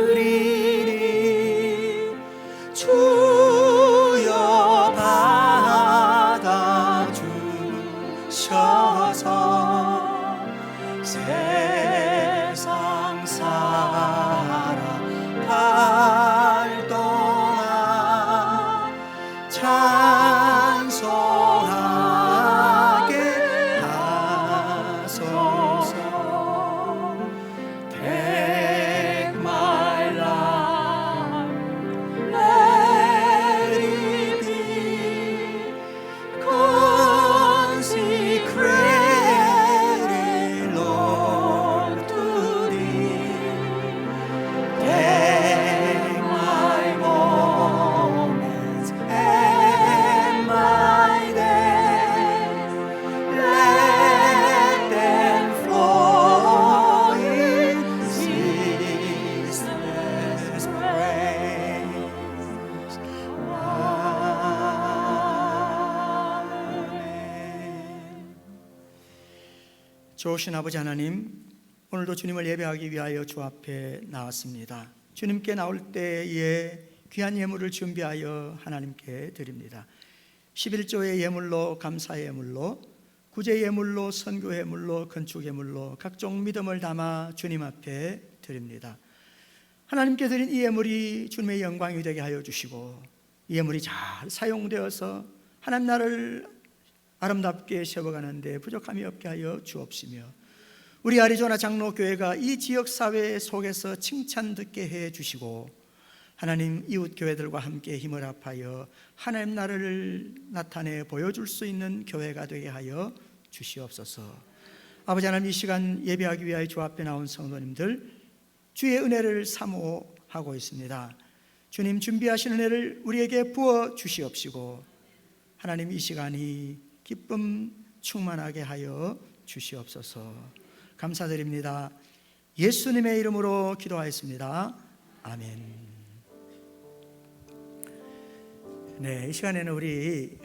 드리리. 주여 받아주셔서 세상 살아갈 동안 찬송하게 하소서. Take my life, let it be consecrated, Lord, to Thee. Take my moments and my days, let them flow in ceaseless praise. 아멘. 좋으신 아버지 하나님, 오늘도 주님을 예배하기 위하여 주 앞에 나왔습니다. 주님께 나올 때에 귀한 예물을 준비하여 하나님께 드립니다. 11조의 예물로, 감사의 예물로, 구제 예물로, 선교 예물로, 건축 예물로 각종 믿음을 담아 주님 앞에 드립니다. 하나님께 드린 이 예물이 주님의 영광이 되게 하여 주시고, 이 예물이 잘 사용되어서 하나님 나라를 아름답게 세워가는 데 부족함이 없게 하여 주옵시며, 우리 아리조나 장로교회가 이 지역사회 속에서 칭찬 듣게 해 주시고, 하나님 이웃교회들과 함께 힘을 합하여 하나님 나라를 나타내 보여줄 수 있는 교회가 되게 하여 주시옵소서. 아버지 하나님, 이 시간 예배하기 위하여 주 앞에 나온 성도님들 주의 은혜를 사모하고 있습니다. 주님, 준비하신 은혜를 우리에게 부어 주시옵시고, 하나님 이 시간이 기쁨 충만하게 하여 주시옵소서. 감사드립니다. 예수님의 이름으로 기도하였습니다. 아멘. 네, 이 시간에는 우리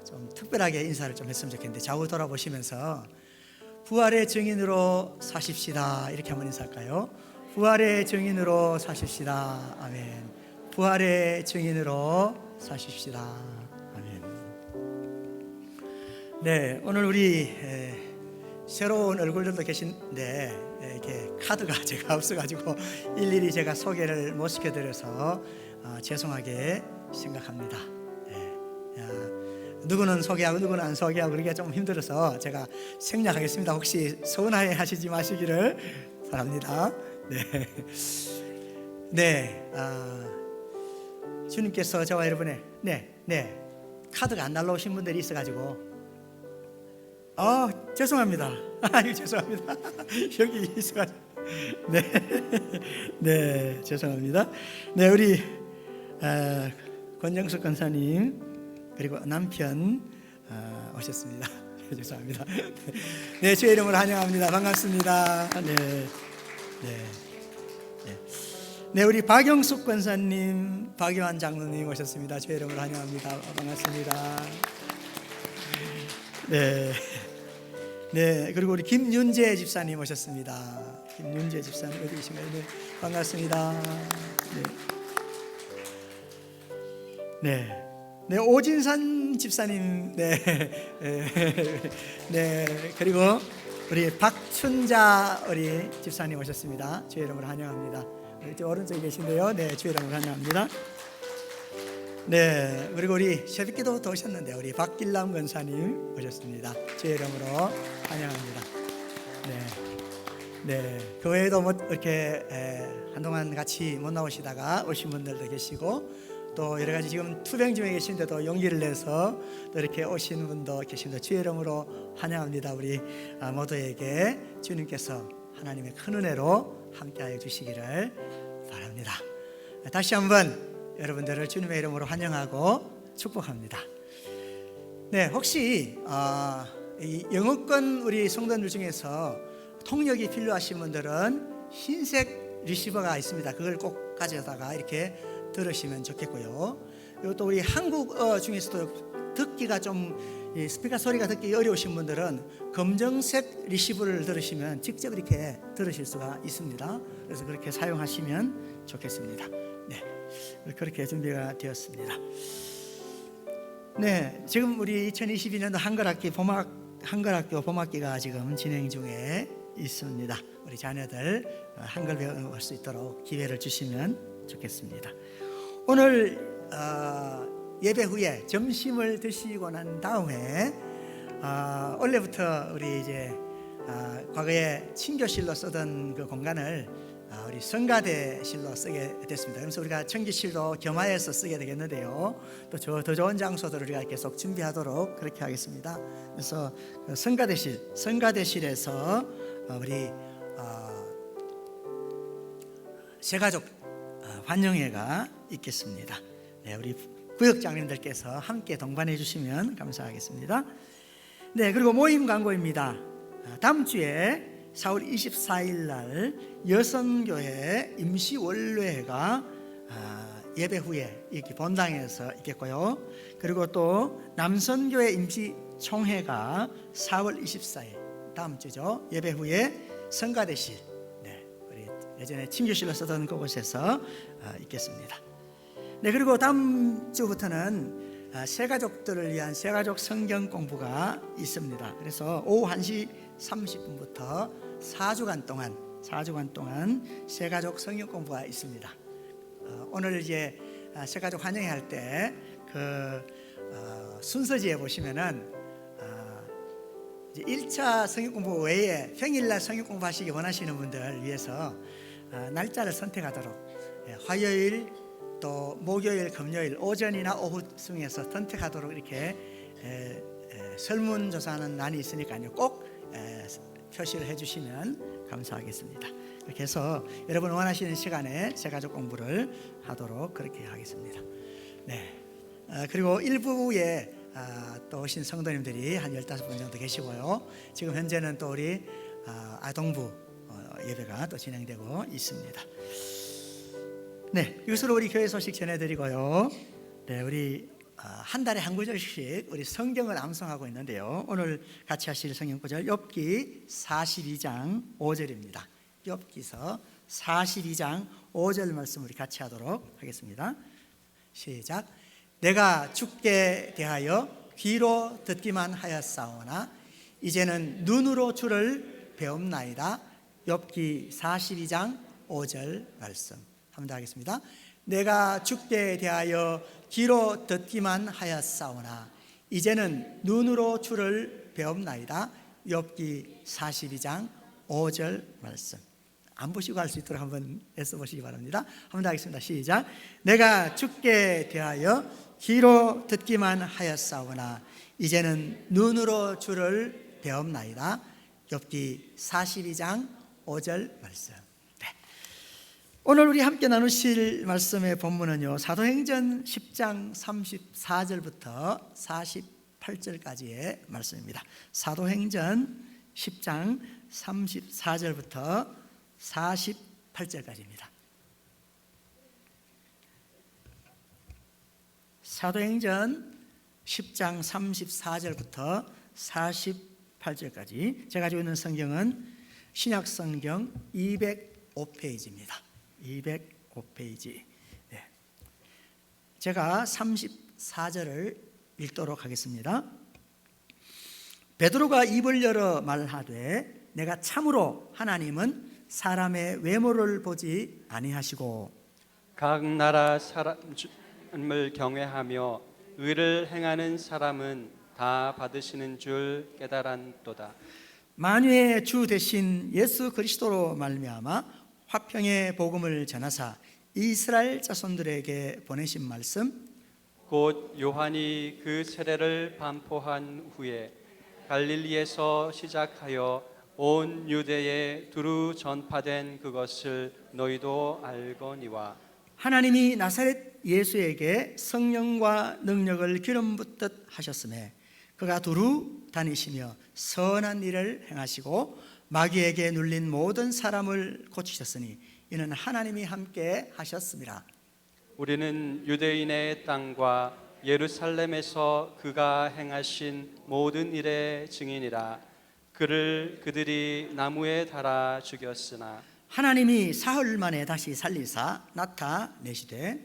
좀 특별하게 인사를 좀 했으면 좋겠는데, 좌우 돌아보시면서 부활의 증인으로 사십시다, 이렇게 한번 인사할까요? 부활의 증인으로 사십시다. 아멘. 부활의 증인으로 사십시다. 아멘. 네, 오늘 우리 새로운 얼굴들도 계신데 이렇게 카드가 제가 없어가지고 일일이 제가 소개를 못 시켜드려서 죄송하게 생각합니다. 누구는 소개하고 누구는 안 소개하고 그러기가 좀 힘들어서 제가 생략하겠습니다. 혹시 서운해 하시지 마시기를 바랍니다. 네, 주님께서 저와 여러분의 카드가 안 날라오신 분들이 있어가지고 죄송합니다. 죄송합니다. 여기 있어가지고 네, 죄송합니다. 네, 우리 권정숙 권사님 그리고 남편 오셨습니다. 죄송합니다. 네, 주의 이름으로 환영합니다. 반갑습니다. 네, 우리 박영숙 권사님, 박요한 장로님 오셨습니다. 주의 이름으로 환영합니다. 반갑습니다. 네, 그리고 우리 김윤재 집사님 오셨습니다. 김윤재 집사님 어디 계신가요? 네, 반갑습니다. 네, 오진산 집사님, 그리고 우리 박춘자 우리 집사님 오셨습니다. 주의 이름으로 환영합니다. 이제 오른쪽에 계신데요. 네, 주의 이름으로 환영합니다. 네, 그리고 우리 새벽기도 또 오셨는데 우리 박길남 권사님 오셨습니다. 주의 이름으로 환영합니다. 네, 그 외에도 뭐 이렇게 한동안 같이 못 나오시다가 오신 분들도 계시고, 또 여러 가지 지금 투병 중에 계신데도 용기를 내서 또 이렇게 오신 분도 계십니다. 주의 이름으로 환영합니다. 우리 모두에게 주님께서 하나님의 큰 은혜로 함께하여 주시기를 바랍니다. 다시 한번 여러분들을 주님의 이름으로 환영하고 축복합니다. 네, 혹시 이 영어권 우리 성도들 중에서 통역이 필요하신 분들은 흰색 리시버가 있습니다. 그걸 꼭 가져다가 이렇게 들으시면 좋겠고요. 그리고 또 우리 한국어 중에서도 듣기가 좀 이 스피커 소리가 듣기 어려우신 분들은 검정색 리시버를 들으시면 직접 이렇게 들으실 수가 있습니다. 그래서 그렇게 사용하시면 좋겠습니다. 네, 그렇게 준비가 되었습니다. 네, 지금 우리 2022년도 한글학교 봄학기가 지금 진행 중에 있습니다. 우리 자녀들 한글 배울 수 있도록 기회를 주시면 좋겠습니다. 오늘 예배 후에 점심을 드시고 난 다음에 원래부터 우리 이제 과거에 친교실로 쓰던 그 공간을 우리 성가대실로 쓰게 됐습니다. 그래서 우리가 청기실도 겸하여서 쓰게 되겠는데요. 또 더 좋은 장소들을 우리가 계속 준비하도록 그렇게 하겠습니다. 그래서 그 성가대실에서 우리 새가족 환영회가 있겠습니다. 네, 우리 구역장님들께서 함께 동반해 주시면 감사하겠습니다. 네, 그리고 모임 광고입니다. 다음 주에 4월 24일 날 여성교회 임시원례회가 예배 후에 이렇게 본당에서 있겠고요. 그리고 또 남선교회 임시총회가 4월 24일 다음 주죠. 예배 후에 성가대실, 네, 우리 예전에 친교실로 쓰던 그곳에서 있겠습니다. 네, 그리고 다음 주부터는 새가족들을 위한 새가족 성경 공부가 있습니다. 그래서 오후 1시 30분부터 4주간 동안 새가족 성경 공부가 있습니다. 오늘 이제 새가족 환영회 할 때 그 순서지에 보시면은 이제 1차 성경 공부 외에 평일날 성경 공부하시기 원하시는 분들 위해서 날짜를 선택하도록 화요일 또 목요일, 금요일 오전이나 오후 중에서 선택하도록 이렇게 설문조사하는 난이 있으니까요. 꼭 표시를 해주시면 감사하겠습니다. 그렇게 해서 여러분 원하시는 시간에 새가족 공부를 하도록 그렇게 하겠습니다. 네. 그리고 일부에 또 오신 성도님들이 한 15분 정도 계시고요. 지금 현재는 또 우리 아동부 예배가 또 진행되고 있습니다. 네, 이것으로 우리 교회 소식 전해드리고요. 네, 우리 한 달에 한 구절씩 우리 성경을 암송하고 있는데요. 오늘 같이 하실 성경 구절 욥기 42장 5절입니다. 욥기서 42장 5절 말씀 우리 같이 하도록 하겠습니다. 시작. 내가 주께 대하여 귀로 듣기만 하였사오나 이제는 눈으로 주를 배움나이다. 욥기 42장 5절 말씀 한번 더 하겠습니다. 내가 주께 대하여 귀로 듣기만 하였사오나 이제는 눈으로 주를 배움나이다. 욥기 42장 5절 말씀 안 보시고 할 수 있도록 한번 애써보시기 바랍니다. 한번 더 하겠습니다. 시작. 내가 주께 대하여 귀로 듣기만 하였사오나 이제는 눈으로 주를 배움나이다. 욥기 42장 5절 말씀. 네. 오늘 우리 함께 나누실 말씀의 본문은요, 사도행전 10장 34절부터 48절까지의 말씀입니다. 사도행전 10장 34절부터 48절까지입니다. 사도행전 10장 34절부터 48절까지 제가 가지고 있는 성경은 신약성경 205페이지입니다. 205페이지. 네. 제가 34절을 읽도록 하겠습니다. 베드로가 입을 열어 말하되 내가 참으로 하나님은 사람의 외모를 보지 아니하시고 각 나라 사람을 경외하며 의를 행하는 사람은 다 받으시는 줄 깨달았도다. 만유의 주 되신 예수 그리스도로 말미암아 화평의 복음을 전하사 이스라엘 자손들에게 보내신 말씀 곧 요한이 그 세례를 반포한 후에 갈릴리에서 시작하여 온 유대에 두루 전파된 그것을 너희도 알거니와 하나님이 나사렛 예수에게 성령과 능력을 기름 붓듯 하셨음에 그가 두루 다니시며 선한 일을 행하시고 마귀에게 눌린 모든 사람을 고치셨으니 이는 하나님이 함께 하셨습니다. 우리는 유대인의 땅과 예루살렘에서 그가 행하신 모든 일의 증인이라. 그를 그들이 나무에 달아 죽였으나 하나님이 사흘 만에 다시 살리사 나타내시되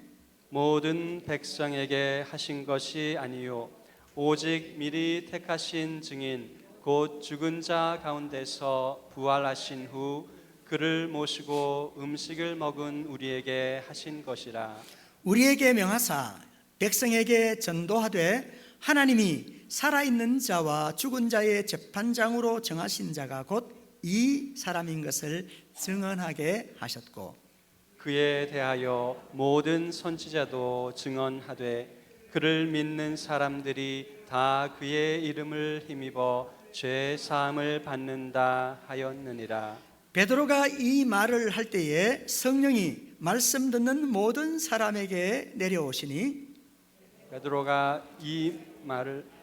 모든 백성에게 하신 것이 아니요 오직 미리 택하신 증인 곧 죽은 자 가운데서 부활하신 후 그를 모시고 음식을 먹은 우리에게 하신 것이라. 우리에게 명하사 백성에게 전도하되 하나님이 살아있는 자와 죽은 자의 재판장으로 정하신 자가 곧 이 사람인 것을 증언하게 하셨고 그에 대하여 모든 선지자도 증언하되 그를 믿는 사람들이 다 그의 이름을 힘입어 죄 사함을 받는다 하였느니라. 베드로가 이 말을 할 때에 성령이 말씀 듣는 모든 사람에게 내려오시니 베드로가 이 말을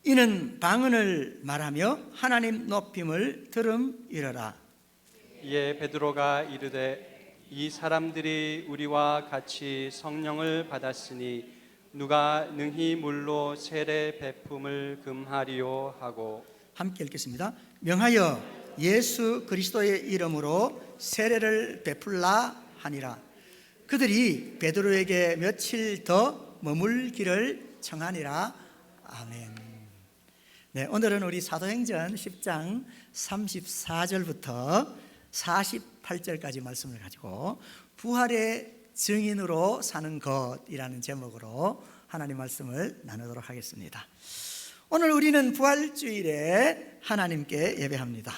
이는 방언을 말하며 하나님 높임을 들음이러라. 이에 베드로가 이르되 이 사람들이 우리와 같이 성령을 받았으니 누가 능히 물로 세례 베품을 금하리요 하고 함께 읽겠습니다. 명하여 예수 그리스도의 이름으로 세례를 베풀라 하니라. 그들이 베드로에게 며칠 더 머물기를 청하니라. 아멘. 네, 오늘은 우리 사도행전 10장 34절부터 48절까지 말씀을 가지고 부활의 증인으로 사는 것이라는 제목으로 하나님 말씀을 나누도록 하겠습니다. 오늘 우리는 부활주일에 하나님께 예배합니다.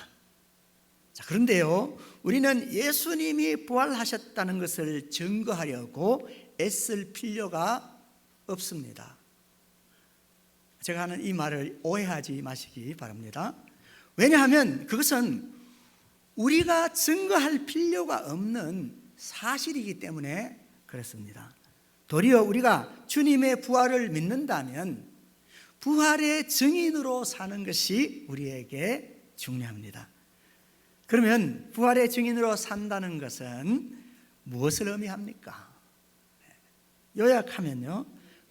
자, 그런데요, 우리는 예수님이 부활하셨다는 것을 증거하려고 애쓸 필요가 없습니다. 제가 하는 이 말을 오해하지 마시기 바랍니다. 왜냐하면 그것은 우리가 증거할 필요가 없는 사실이기 때문에 그렇습니다. 도리어 우리가 주님의 부활을 믿는다면 부활의 증인으로 사는 것이 우리에게 중요합니다. 그러면 부활의 증인으로 산다는 것은 무엇을 의미합니까? 요약하면요,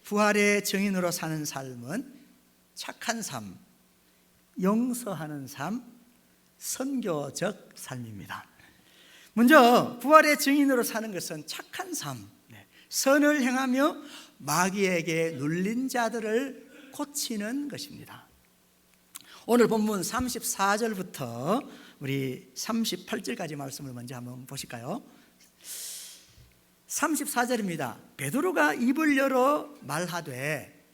부활의 증인으로 사는 삶은 착한 삶, 용서하는 삶, 선교적 삶입니다. 먼저 부활의 증인으로 사는 것은 착한 삶, 선을 행하며 마귀에게 눌린 자들을 고치는 것입니다. 오늘 본문 34절부터 우리 38절까지 말씀을 먼저 한번 보실까요? 34절입니다. 베드로가 입을 열어 말하되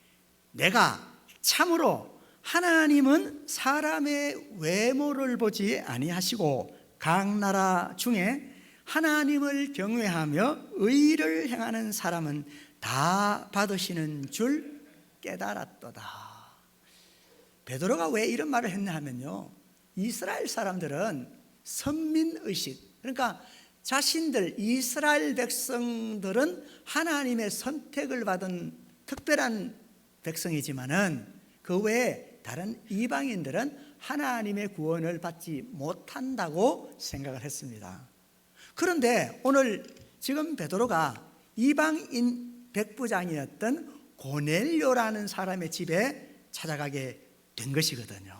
내가 참으로 하나님은 사람의 외모를 보지 아니하시고 각 나라 중에 하나님을 경외하며 의를 행하는 사람은 다 받으시는 줄 깨달았도다. 베드로가 왜 이런 말을 했냐 하면요, 이스라엘 사람들은 선민의식, 그러니까 자신들 이스라엘 백성들은 하나님의 선택을 받은 특별한 백성이지만은 그 외에 다른 이방인들은 하나님의 구원을 받지 못한다고 생각을 했습니다. 그런데 오늘 지금 베드로가 이방인 백부장이었던 고넬료라는 사람의 집에 찾아가게 된 것이거든요.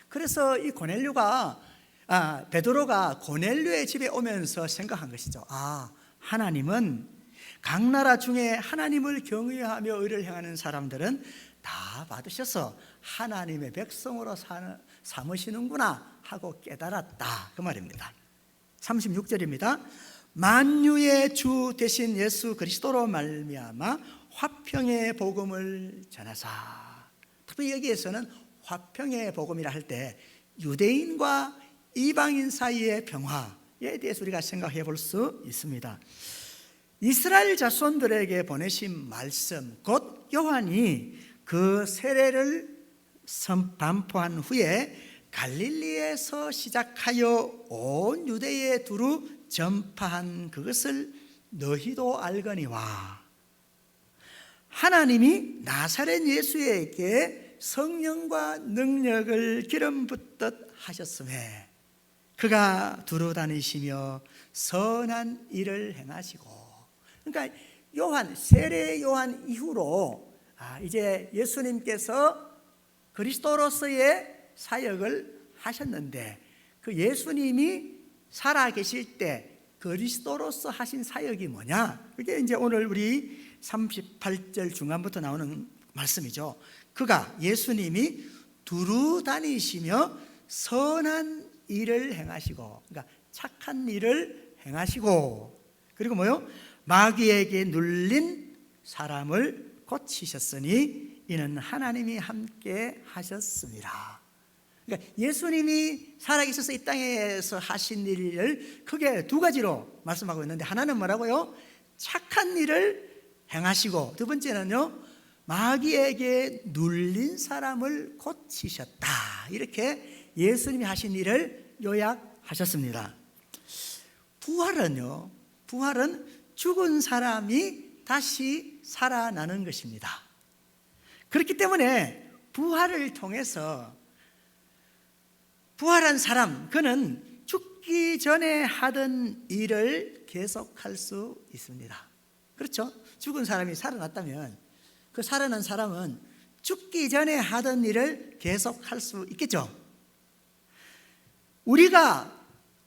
그래서 이 베드로가 고넬료의 집에 오면서 생각한 것이죠. 하나님은 각 나라 중에 하나님을 경외하며 의를 행하는 사람들은 다 받으셔서 하나님의 백성으로 삼으시는구나 하고 깨달았다, 그 말입니다. 36절입니다. 만유의 주 되신 예수 그리스도로 말미암아 화평의 복음을 전하사. 특별히 여기에서는 화평의 복음이라 할 때 유대인과 이방인 사이의 평화에 대해서 우리가 생각해 볼 수 있습니다. 이스라엘 자손들에게 보내신 말씀, 곧 요한이 그 세례를 반포한 후에 갈릴리에서 시작하여 온 유대에 두루 전파한 그것을 너희도 알거니와 하나님이 나사렛 예수에게 성령과 능력을 기름 붓듯 하셨음에. 그가 두루 다니시며 선한 일을 행하시고. 그러니까 세례 요한 이후로 이제 예수님께서 그리스도로서의 사역을 하셨는데, 그 예수님이 살아 계실 때 그리스도로서 하신 사역이 뭐냐? 그게 이제 오늘 우리 38절 중간부터 나오는 말씀이죠. 그가, 예수님이 두루 다니시며 선한 일을 행하시고, 그러니까 착한 일을 행하시고, 그리고 뭐요? 마귀에게 눌린 사람을 고치셨으니 이는 하나님이 함께 하셨습니다. 그러니까 예수님이 살아계셔서 이 땅에서 하신 일을 크게 두 가지로 말씀하고 있는데, 하나는 뭐라고요? 착한 일을 행하시고, 두 번째는요, 마귀에게 눌린 사람을 고치셨다. 이렇게 예수님이 하신 일을 요약하셨습니다. 부활은요, 부활은 죽은 사람이 다시 살아나는 것입니다. 그렇기 때문에 부활을 통해서 부활한 사람, 그는 죽기 전에 하던 일을 계속할 수 있습니다. 그렇죠? 죽은 사람이 살아났다면 그 살아난 사람은 죽기 전에 하던 일을 계속할 수 있겠죠? 우리가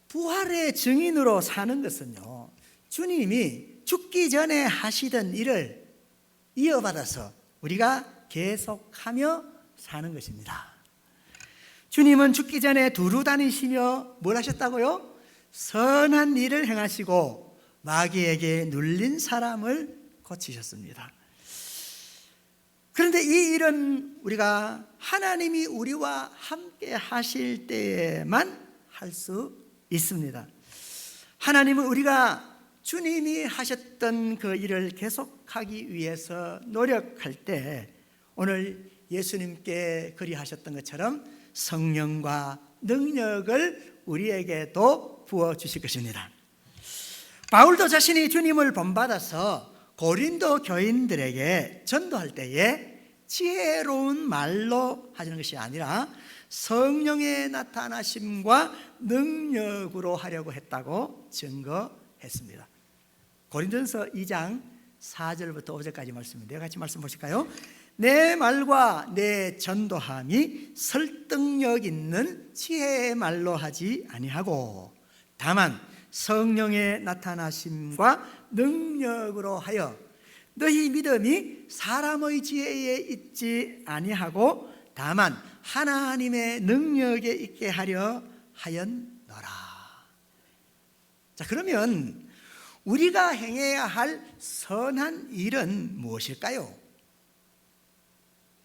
부활의 증인으로 사는 것은요, 주님이 죽기 전에 하시던 일을 이어받아서 우리가 계속하며 사는 것입니다. 주님은 죽기 전에 두루 다니시며 뭘 하셨다고요? 선한 일을 행하시고 마귀에게 눌린 사람을 고치셨습니다. 그런데 이 일은 우리가 하나님이 우리와 함께 하실 때에만 할 수 있습니다. 하나님은 우리가 주님이 하셨던 그 일을 계속하기 위해서 노력할 때 오늘 예수님께 그리하셨던 것처럼 성령과 능력을 우리에게도 부어주실 것입니다. 바울도 자신이 주님을 본받아서 고린도 교인들에게 전도할 때에 지혜로운 말로 하시는 것이 아니라 성령의 나타나심과 능력으로 하려고 했다고 증거했습니다. 고린도전서 2장 4절부터 5절까지 말씀인데요, 같이 말씀 보실까요? 내 말과 내 전도함이 설득력 있는 지혜의 말로 하지 아니하고 다만 성령의 나타나심과 능력으로 하여 너희 믿음이 사람의 지혜에 있지 아니하고 다만 하나님의 능력에 있게 하려 하였노라. 자, 그러면 우리가 행해야 할 선한 일은 무엇일까요?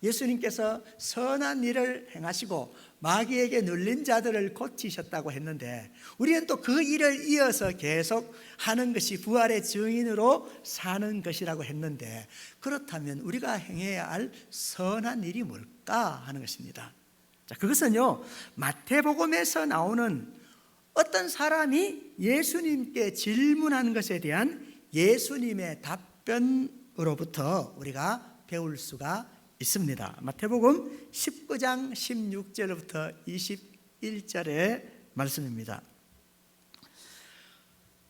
예수님께서 선한 일을 행하시고 마귀에게 눌린 자들을 고치셨다고 했는데 우리는 또 그 일을 이어서 계속 하는 것이 부활의 증인으로 사는 것이라고 했는데, 그렇다면 우리가 행해야 할 선한 일이 뭘까 하는 것입니다. 자, 그것은요, 마태복음에서 나오는 어떤 사람이 예수님께 질문하는 것에 대한 예수님의 답변으로부터 우리가 배울 수가 있습니다. 마태복음 19장 16절부터 21절의 말씀입니다.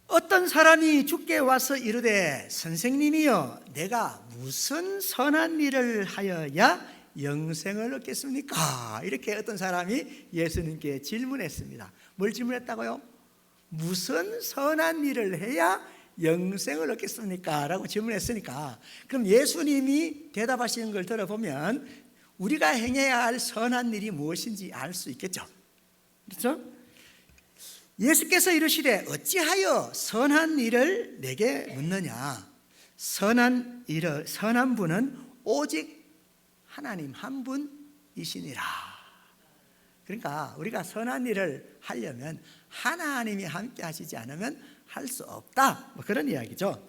어떤 사람이 주께 와서 이르되 선생님이여 내가 무슨 선한 일을 하여야 영생을 얻겠습니까? 이렇게 어떤 사람이 예수님께 질문했습니다. 뭘 질문했다고요? 무슨 선한 일을 해야 영생을 얻겠습니까? 라고 질문했으니까 그럼 예수님이 대답하시는 걸 들어보면 우리가 행해야 할 선한 일이 무엇인지 알 수 있겠죠. 그렇죠? 예수께서 이르시되 어찌하여 선한 일을 내게 묻느냐? 선한 분은 오직 하나님 한 분이시니라. 그러니까 우리가 선한 일을 하려면 하나님이 함께 하시지 않으면 할 수 없다, 그런 이야기죠.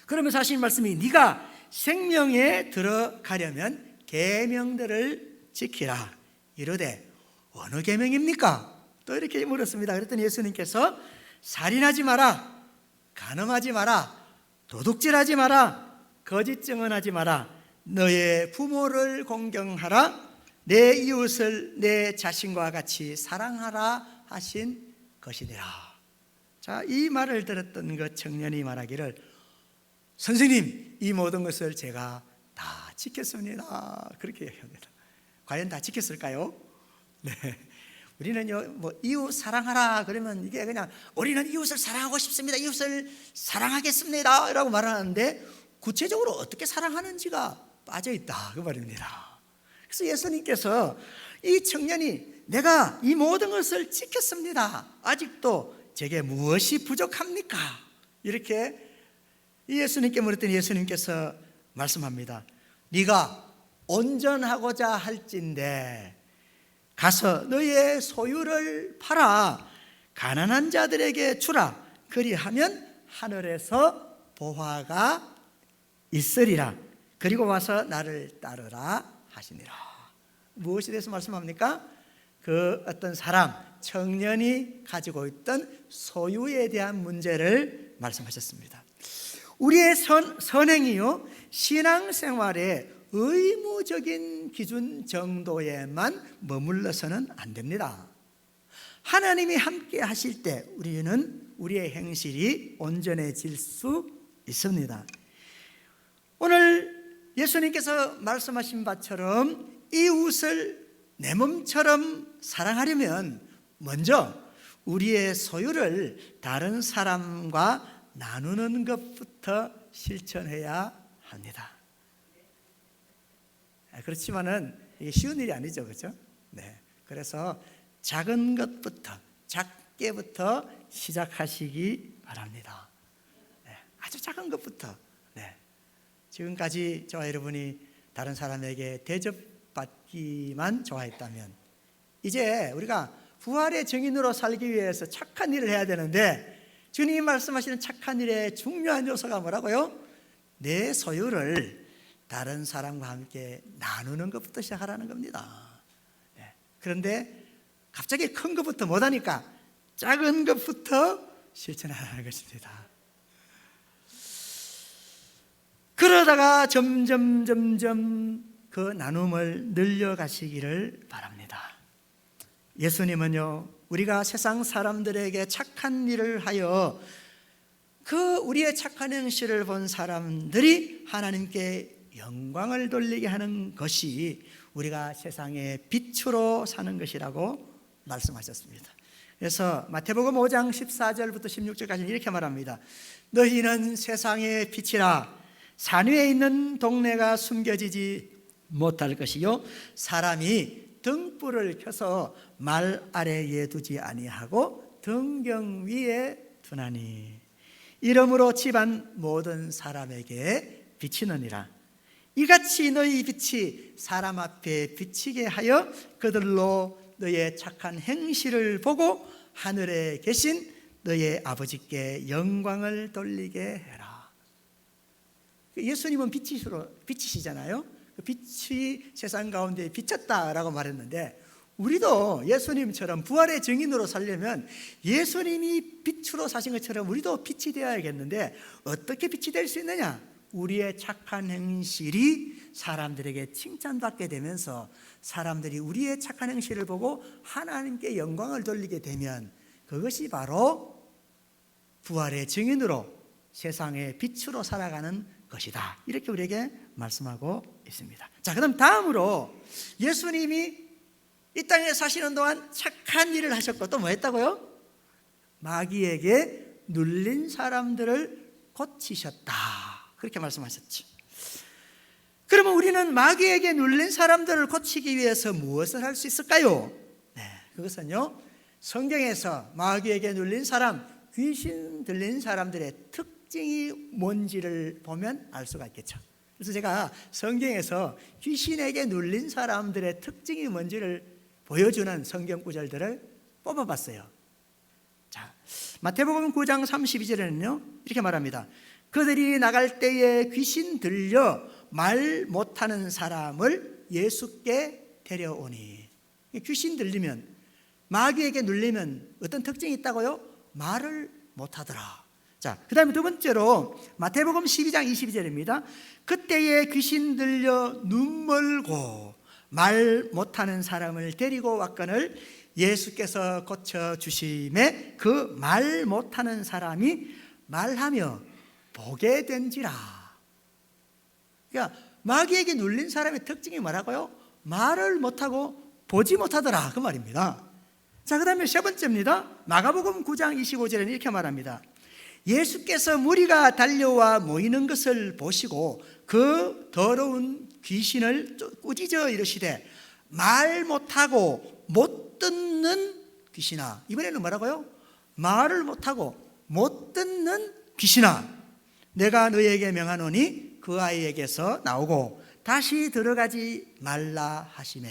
그러면서 하신 말씀이 네가 생명에 들어가려면 계명들을 지키라. 이르되 어느 계명입니까? 또 이렇게 물었습니다. 그랬더니 예수님께서 살인하지 마라, 간음하지 마라, 도둑질하지 마라, 거짓 증언하지 마라, 너의 부모를 공경하라, 내 이웃을 내 자신과 같이 사랑하라 하신 것이니라. 자, 이 말을 들었던 그 청년이 말하기를, 선생님, 이 모든 것을 제가 다 지켰습니다. 그렇게 얘기합니다. 과연 다 지켰을까요? 네. 우리는요, 이웃 사랑하라 그러면 이게 그냥 우리는 이웃을 사랑하고 싶습니다, 이웃을 사랑하겠습니다 라고 말하는데, 구체적으로 어떻게 사랑하는지가 빠져있다 그 말입니다. 그래서 예수님께서 이 청년이 내가 이 모든 것을 지켰습니다, 아직도 제게 무엇이 부족합니까? 이렇게 예수님께 물었더니 예수님께서 말씀합니다. 네가 온전하고자 할진대 가서 너의 소유를 팔아 가난한 자들에게 주라. 그리하면 하늘에서 보화가 있으리라. 그리고 와서 나를 따르라 하시니라. 무엇에 대해서 말씀합니까? 그 어떤 사람, 청년이 가지고 있던 소유에 대한 문제를 말씀하셨습니다. 우리의 선행이요, 신앙생활의 의무적인 기준 정도에만 머물러서는 안 됩니다. 하나님이 함께 하실 때 우리는 우리의 행실이 온전해질 수 있습니다. 오늘 예수님께서 말씀하신 바처럼 이웃을 내 몸처럼 사랑하려면 먼저 우리의 소유를 다른 사람과 나누는 것부터 실천해야 합니다. 그렇지만은 이게 쉬운 일이 아니죠, 그렇죠? 네. 그래서 작은 것부터, 작게부터 시작하시기 바랍니다. 네. 아주 작은 것부터. 네. 지금까지 저와 여러분이 다른 사람에게 대접받기만 좋아했다면, 이제 우리가 부활의 증인으로 살기 위해서 착한 일을 해야 되는데, 주님이 말씀하시는 착한 일의 중요한 요소가 뭐라고요? 내 소유를 다른 사람과 함께 나누는 것부터 시작하라는 겁니다. 네. 그런데 갑자기 큰 것부터 못하니까 작은 것부터 실천하라는 것입니다. 그러다가 점점 그 나눔을 늘려가시기를 바랍니다. 예수님은요, 우리가 세상 사람들에게 착한 일을 하여 그 우리의 착한 행실을 본 사람들이 하나님께 영광을 돌리게 하는 것이 우리가 세상의 빛으로 사는 것이라고 말씀하셨습니다. 그래서 마태복음 5장 14절부터 16절까지 이렇게 말합니다. 너희는 세상의 빛이라. 산 위에 있는 동네가 숨겨지지 못할 것이요, 사람이 등불을 켜서 말 아래에 두지 아니하고 등경 위에 두나니 이러므로 집안 모든 사람에게 비치느니라. 이같이 너희 빛이 사람 앞에 비치게 하여 그들로 너의 착한 행실을 보고 하늘에 계신 너의 아버지께 영광을 돌리게 해라. 예수님은 빛이시잖아요. 빛이 세상 가운데 비쳤다라고 말했는데, 우리도 예수님처럼 부활의 증인으로 살려면 예수님이 빛으로 사신 것처럼 우리도 빛이 되어야겠는데, 어떻게 빛이 될 수 있느냐? 우리의 착한 행실이 사람들에게 칭찬받게 되면서 사람들이 우리의 착한 행실을 보고 하나님께 영광을 돌리게 되면 그것이 바로 부활의 증인으로 세상의 빛으로 살아가는 것이다. 이렇게 우리에게 말씀하고 있습니다. 자, 그럼 다음으로 예수님이 이 땅에 사시는 동안 착한 일을 하셨고 또 뭐 했다고요? 마귀에게 눌린 사람들을 고치셨다. 그렇게 말씀하셨죠. 그러면 우리는 마귀에게 눌린 사람들을 고치기 위해서 무엇을 할 수 있을까요? 네, 그것은요, 성경에서 마귀에게 눌린 사람, 귀신 들린 사람들의 특징이 뭔지를 보면 알 수가 있겠죠. 그래서 제가 성경에서 귀신에게 눌린 사람들의 특징이 뭔지를 보여주는 성경 구절들을 뽑아봤어요. 자, 마태복음 9장 32절에는요 이렇게 말합니다. 그들이 나갈 때에 귀신 들려 말 못하는 사람을 예수께 데려오니. 귀신 들리면, 마귀에게 눌리면 어떤 특징이 있다고요? 말을 못하더라. 자, 그 다음에 두 번째로 마태복음 12장 22절입니다. 그때에 귀신 들려 눈 멀고 말 못하는 사람을 데리고 왔거늘 예수께서 고쳐주심에 그 말 못하는 사람이 말하며 보게 된지라. 그러니까 마귀에게 눌린 사람의 특징이 뭐라고요? 말을 못하고 보지 못하더라, 그 말입니다. 자, 그 다음에 세 번째입니다. 마가복음 9장 25절에는 이렇게 말합니다. 예수께서 무리가 달려와 모이는 것을 보시고 그 더러운 귀신을 꾸짖어 이르시되 말 못하고 못 듣는 귀신아. 이번에는 뭐라고요? 말을 못하고 못 듣는 귀신아, 내가 너에게 명하노니 그 아이에게서 나오고 다시 들어가지 말라 하시매.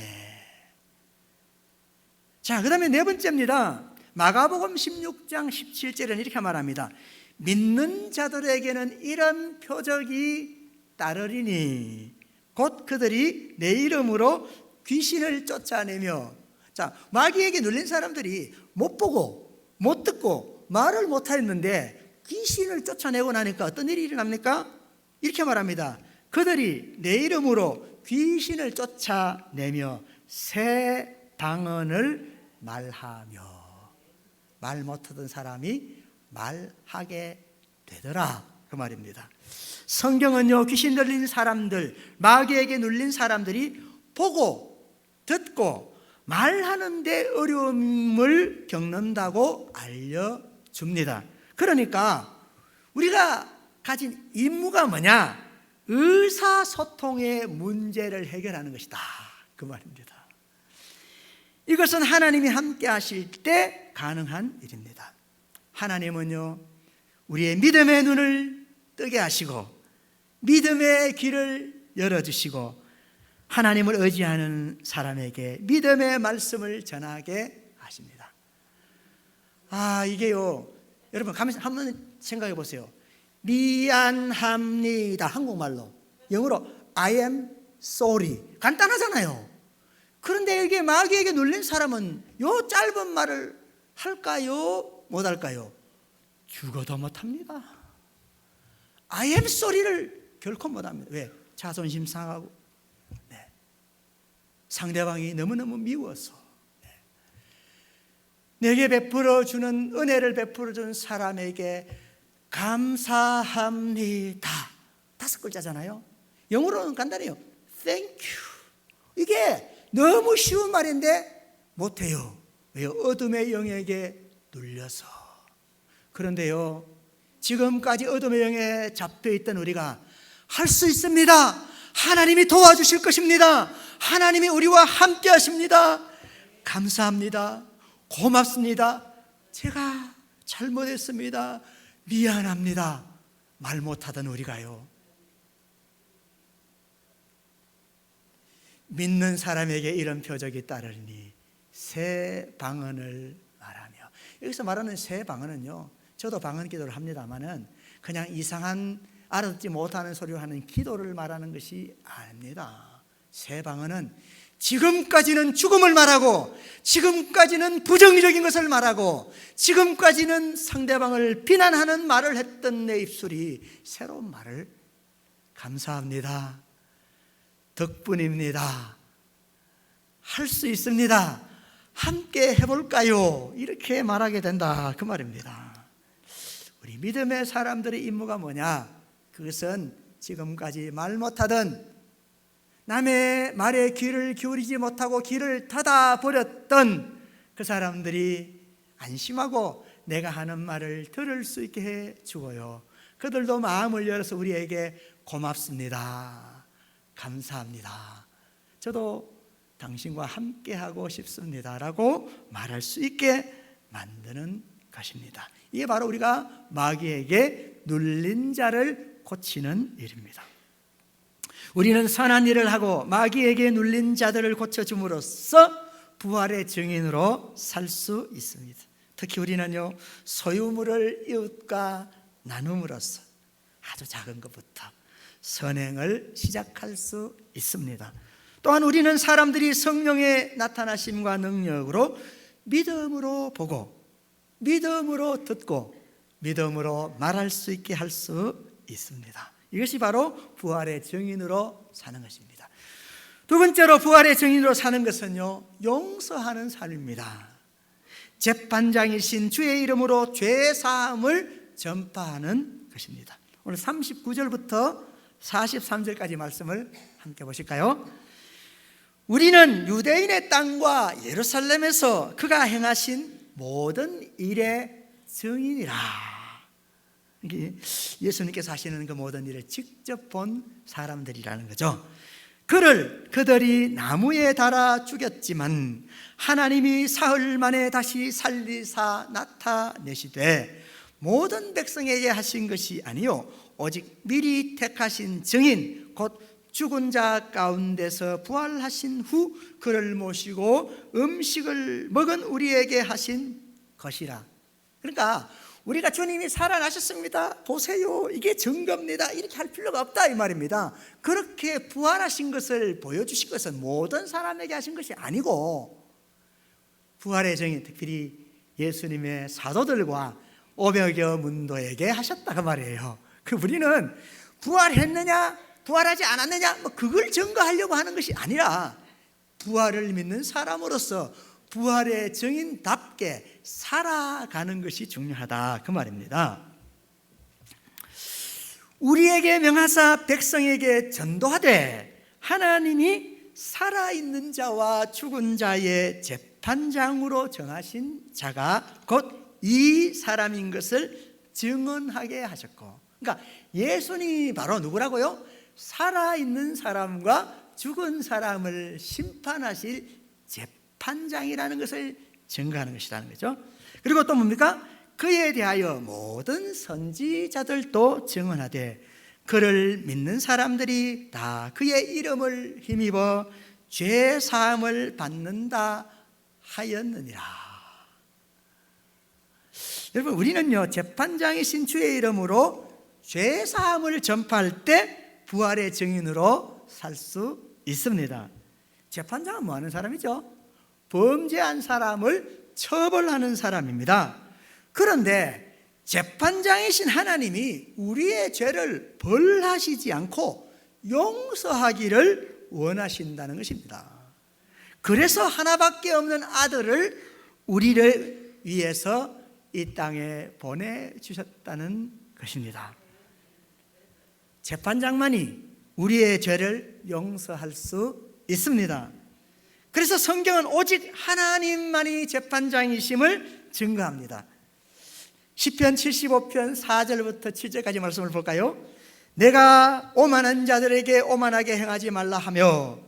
자, 그 다음에 네 번째입니다. 마가복음 16장 17절에는 이렇게 말합니다. 믿는 자들에게는 이런 표적이 따르리니 곧 그들이 내 이름으로 귀신을 쫓아내며. 자, 마귀에게 눌린 사람들이 못 보고 못 듣고 말을 못 하였는데 귀신을 쫓아내고 나니까 어떤 일이 일어납니까? 이렇게 말합니다. 그들이 내 이름으로 귀신을 쫓아내며 새 방언을 말하며. 말 못하던 사람이 말하게 되더라, 그 말입니다. 성경은요, 귀신 들린 사람들, 마귀에게 눌린 사람들이 보고 듣고 말하는데 어려움을 겪는다고 알려줍니다. 그러니까 우리가 가진 임무가 뭐냐? 의사소통의 문제를 해결하는 것이다, 그 말입니다. 이것은 하나님이 함께 하실 때 가능한 일입니다. 하나님은요, 우리의 믿음의 눈을 뜨게 하시고 믿음의 길을 열어주시고 하나님을 의지하는 사람에게 믿음의 말씀을 전하게 하십니다. 이게요, 여러분 한번 생각해 보세요. 미안합니다, 한국말로. 영어로 I am sorry. 간단하잖아요. 그런데 이게 마귀에게 눌린 사람은 요 짧은 말을 할까요? 못할까요? 죽어도 못합니다. I am sorry를 결코 못합니다. 왜? 자존심 상하고, 네. 상대방이 너무너무 미워서, 네. 내게 베풀어주는, 은혜를 베풀어주는 사람에게 감사합니다. 5글자잖아요. 영어로는 간단해요. Thank you. 이게 너무 쉬운 말인데 못해요. 왜요? 어둠의 영에게 눌려서. 그런데요, 지금까지 어둠의 영에 잡혀있던 우리가 할 수 있습니다. 하나님이 도와주실 것입니다. 하나님이 우리와 함께 하십니다. 감사합니다. 고맙습니다. 제가 잘못했습니다. 미안합니다. 말 못하던 우리가요, 믿는 사람에게 이런 표적이 따르니 새 방언을 말하며. 여기서 말하는 새 방언은요, 저도 방언 기도를 합니다만은 그냥 이상한 알아듣지 못하는 소리를 하는 기도를 말하는 것이 아닙니다. 새 방언은 지금까지는 죽음을 말하고, 지금까지는 부정적인 것을 말하고, 지금까지는 상대방을 비난하는 말을 했던 내 입술이 새로운 말을, 감사합니다, 덕분입니다, 할 수 있습니다, 함께 해볼까요? 이렇게 말하게 된다, 그 말입니다. 우리 믿음의 사람들의 임무가 뭐냐? 그것은 지금까지 말 못하던, 남의 말에 귀를 기울이지 못하고 귀를 닫아버렸던 그 사람들이 안심하고 내가 하는 말을 들을 수 있게 해주고요, 그들도 마음을 열어서 우리에게 고맙습니다, 감사합니다, 저도 당신과 함께하고 싶습니다 라고 말할 수 있게 만드는 것입니다. 이게 바로 우리가 마귀에게 눌린 자를 고치는 일입니다. 우리는 선한 일을 하고 마귀에게 눌린 자들을 고쳐줌으로써 부활의 증인으로 살 수 있습니다. 특히 우리는요, 소유물을 이웃과 나눔으로써 아주 작은 것부터 선행을 시작할 수 있습니다. 또한 우리는 사람들이 성령의 나타나심과 능력으로 믿음으로 보고, 믿음으로 듣고, 믿음으로 말할 수 있게 할 수 있습니다. 이것이 바로 부활의 증인으로 사는 것입니다. 두 번째로 부활의 증인으로 사는 것은요, 용서하는 삶입니다. 재판장이신 주의 이름으로 죄 사함을 전파하는 것입니다. 오늘 39절부터 43절까지 말씀을 함께 보실까요? 우리는 유대인의 땅과 예루살렘에서 그가 행하신 모든 일의 증인이라. 예수님께서 하시는 그 모든 일을 직접 본 사람들이라는 거죠. 그들이 나무에 달아 죽였지만 하나님이 사흘 만에 다시 살리사 나타내시되 모든 백성에게 하신 것이 아니요 오직 미리 택하신 증인 곧 죽은 자 가운데서 부활하신 후 그를 모시고 음식을 먹은 우리에게 하신 것이라. 그러니까 우리가 주님이 살아나셨습니다, 보세요, 이게 증거입니다, 이렇게 할 필요가 없다 이 말입니다. 그렇게 부활하신 것을 보여주신 것은 모든 사람에게 하신 것이 아니고 부활의 증인, 특별히 예수님의 사도들과 500여 문도에게 하셨다 그 말이에요. 우리는 부활했느냐 부활하지 않았느냐 그걸 증거하려고 하는 것이 아니라 부활을 믿는 사람으로서 부활의 증인답게 살아가는 것이 중요하다 그 말입니다. 우리에게 명하사 백성에게 전도하되 하나님이 살아있는 자와 죽은 자의 재판장으로 정하신 자가 곧 이 사람인 것을 증언하게 하셨고, 그러니까 예수님이 바로 누구라고요? 살아있는 사람과 죽은 사람을 심판하실 재판장이라는 것을 증거하는 것이라는 거죠. 그리고 또 뭡니까? 그에 대하여 모든 선지자들도 증언하되 그를 믿는 사람들이 다 그의 이름을 힘입어 죄 사함을 받는다 하였느니라. 여러분, 우리는요 재판장이신 주의 이름으로 죄 사함을 전파할 때 부활의 증인으로 살 수 있습니다. 재판장은 뭐 하는 사람이죠? 범죄한 사람을 처벌하는 사람입니다. 그런데 재판장이신 하나님이 우리의 죄를 벌하시지 않고 용서하기를 원하신다는 것입니다. 그래서 하나밖에 없는 아들을 우리를 위해서 이 땅에 보내주셨다는 것입니다. 재판장만이 우리의 죄를 용서할 수 있습니다. 그래서 성경은 오직 하나님만이 재판장이심을 증거합니다. 시편 75편 4절부터 7절까지 말씀을 볼까요? 내가 오만한 자들에게 오만하게 행하지 말라 하며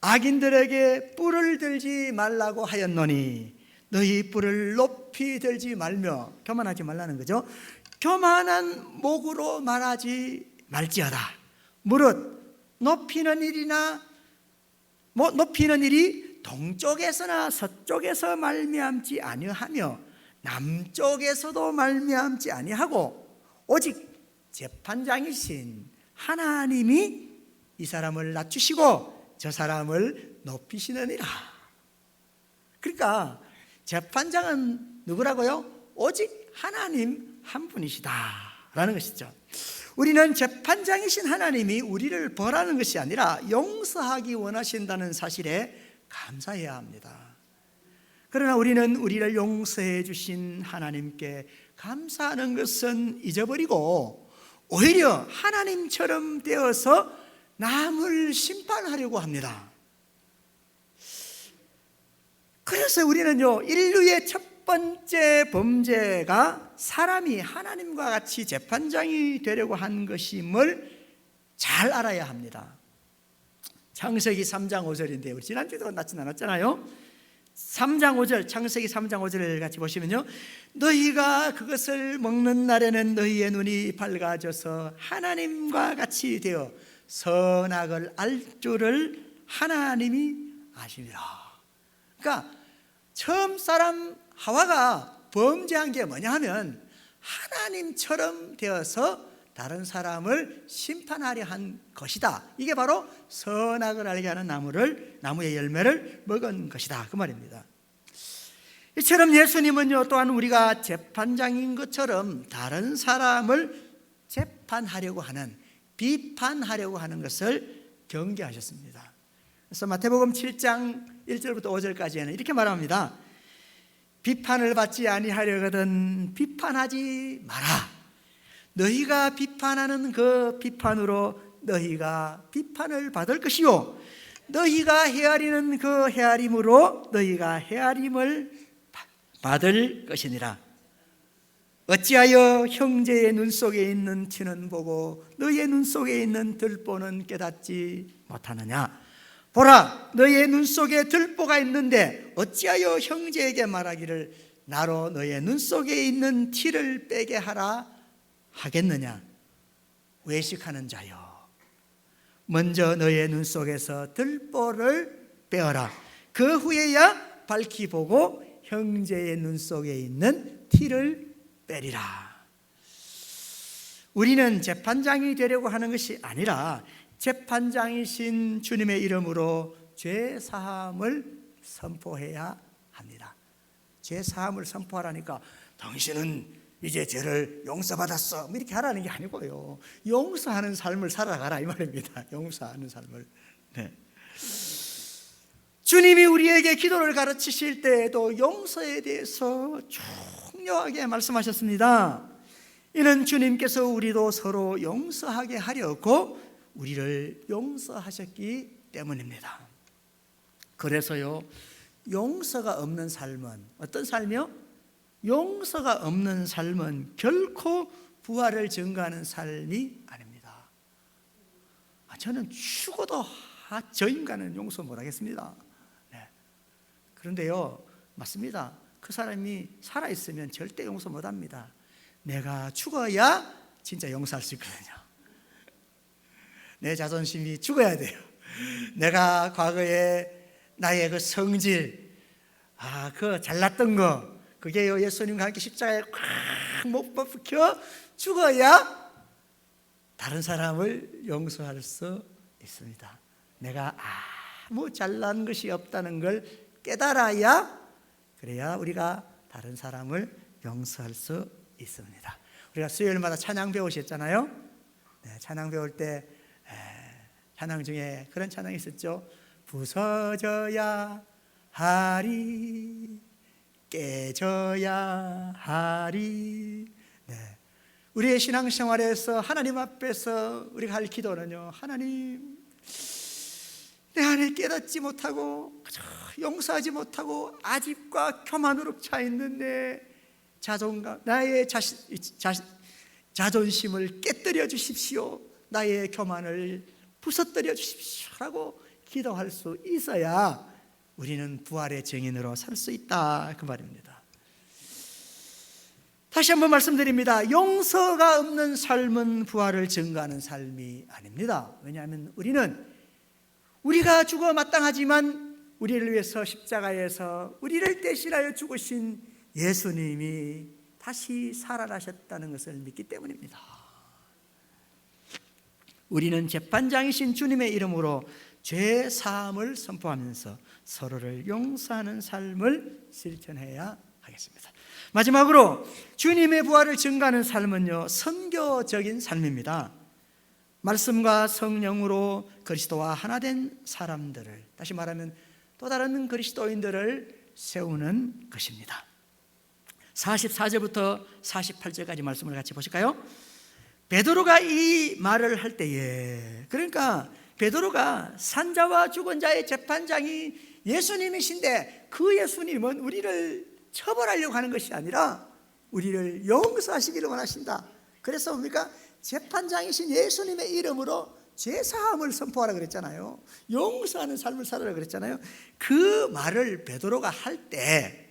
악인들에게 뿔을 들지 말라고 하였노니 너희 뿔을 높이 들지 말며, 교만하지 말라는 거죠. 교만한 목으로 말하지 말지어다. 무릇 높이는 일이 동쪽에서나 서쪽에서 말미암지 아니하며 남쪽에서도 말미암지 아니하고 오직 재판장이신 하나님이 이 사람을 낮추시고 저 사람을 높이시느니라. 그러니까 재판장은 누구라고요? 오직 하나님 한 분이시다라는 것이죠. 우리는 재판장이신 하나님이 우리를 벌하는 것이 아니라 용서하기 원하신다는 사실에 감사해야 합니다. 그러나 우리는 우리를 용서해 주신 하나님께 감사하는 것은 잊어버리고 오히려 하나님처럼 되어서 남을 심판하려고 합니다. 그래서 우리는요, 인류의 첫 번째 범죄가 사람이 하나님과 같이 재판장이 되려고 한 것임을 잘 알아야 합니다. 창세기 3장 5절인데 우리 지난주에도 낳지 않았잖아요. 3장 5절, 창세기 3장 5절을 같이 보시면요, 너희가 그것을 먹는 날에는 너희의 눈이 밝아져서 하나님과 같이 되어 선악을 알 줄을 하나님이 아시니라. 그러니까 처음 사람 하와가 범죄한 게 뭐냐 하면 하나님처럼 되어서 다른 사람을 심판하려 한 것이다. 이게 바로 선악을 알게 하는 나무의 열매를 먹은 것이다 그 말입니다. 이처럼 예수님은요 또한 우리가 재판장인 것처럼 다른 사람을 재판하려고 하는, 비판하려고 하는 것을 경계하셨습니다. 그래서 마태복음 7장 1절부터 5절까지는 이렇게 말합니다. 비판을 받지 아니하려거든 비판하지 마라. 너희가 비판하는 그 비판으로 너희가 비판을 받을 것이요, 너희가 헤아리는 그 헤아림으로 너희가 헤아림을 받을 것이니라. 어찌하여 형제의 눈 속에 있는 티는 보고 너희의 눈 속에 있는 들보는 깨닫지 못하느냐? 보라, 너희의 눈 속에 들보가 있는데 어찌하여 형제에게 말하기를 나로 너희의 눈 속에 있는 티를 빼게 하라 하겠느냐? 외식하는 자여, 먼저 너희의 눈 속에서 들보를 빼어라. 그 후에야 밝히 보고 형제의 눈 속에 있는 티를 빼리라. 우리는 재판장이 되려고 하는 것이 아니라 재판장이신 주님의 이름으로 죄 사함을 선포해야 합니다. 죄 사함을 선포하라니까 당신은 이제 죄를 용서받았어 이렇게 하라는 게 아니고요, 용서하는 삶을 살아가라 이 말입니다. 용서하는 삶을. 네. 주님이 우리에게 기도를 가르치실 때에도 용서에 대해서 중요하게 말씀하셨습니다. 이는 주님께서 우리도 서로 용서하게 하려고 우리를 용서하셨기 때문입니다. 그래서요, 용서가 없는 삶은 어떤 삶이요? 용서가 없는 삶은 결코 부활을 증거하는 삶이 아닙니다. 저는 죽어도 저 인간은 용서 못하겠습니다. 네. 그런데요, 맞습니다. 그 사람이 살아있으면 절대 용서 못합니다. 내가 죽어야 진짜 용서할 수 있거든요. 내 자존심이 죽어야 돼요. 내가 과거에 나의 그 성질, 그 잘났던 거, 그게요, 예수님과 함께 십자가에 꽉 못 박혀 죽어야 다른 사람을 용서할 수 있습니다. 내가 아무 잘난 것이 없다는 걸 깨달아야, 그래야 우리가 다른 사람을 용서할 수 있습니다. 우리가 수요일마다 찬양 배우셨잖아요. 네, 찬양 배울 때 찬양 중에 그런 찬양이 있었죠. 부서져야 하리, 깨져야 하리. 네. 우리의 신앙생활에서 하나님 앞에서 우리가 할 기도는요, 하나님, 내 안에 깨닫지 못하고 용서하지 못하고 아집과 교만으로 차 있는 내 자존감, 나의 자존심을 깨뜨려 주십시오. 나의 교만을 부서뜨려 주십시오라고 기도할 수 있어야 우리는 부활의 증인으로 살 수 있다, 그 말입니다. 다시 한번 말씀드립니다. 용서가 없는 삶은 부활을 증거하는 삶이 아닙니다. 왜냐하면 우리가 죽어 마땅하지만 우리를 위해서 십자가에서 우리를 대신하여 죽으신 예수님이 다시 살아나셨다는 것을 믿기 때문입니다. 우리는 재판장이신 주님의 이름으로 죄 사함을 선포하면서 서로를 용서하는 삶을 실천해야 하겠습니다. 마지막으로 주님의 부활을 증거하는 삶은요, 선교적인 삶입니다. 말씀과 성령으로 그리스도와 하나 된 사람들을, 다시 말하면 또 다른 그리스도인들을 세우는 것입니다. 44절부터 48절까지 말씀을 같이 보실까요? 베드로가 이 말을 할 때에, 그러니까 베드로가 산자와 죽은 자의 재판장이 예수님이신데 그 예수님은 우리를 처벌하려고 하는 것이 아니라 우리를 용서하시기를 원하신다. 그래서 뭡니까? 재판장이신 예수님의 이름으로 죄사함을 선포하라 그랬잖아요. 용서하는 삶을 살아라 그랬잖아요. 그 말을 베드로가 할 때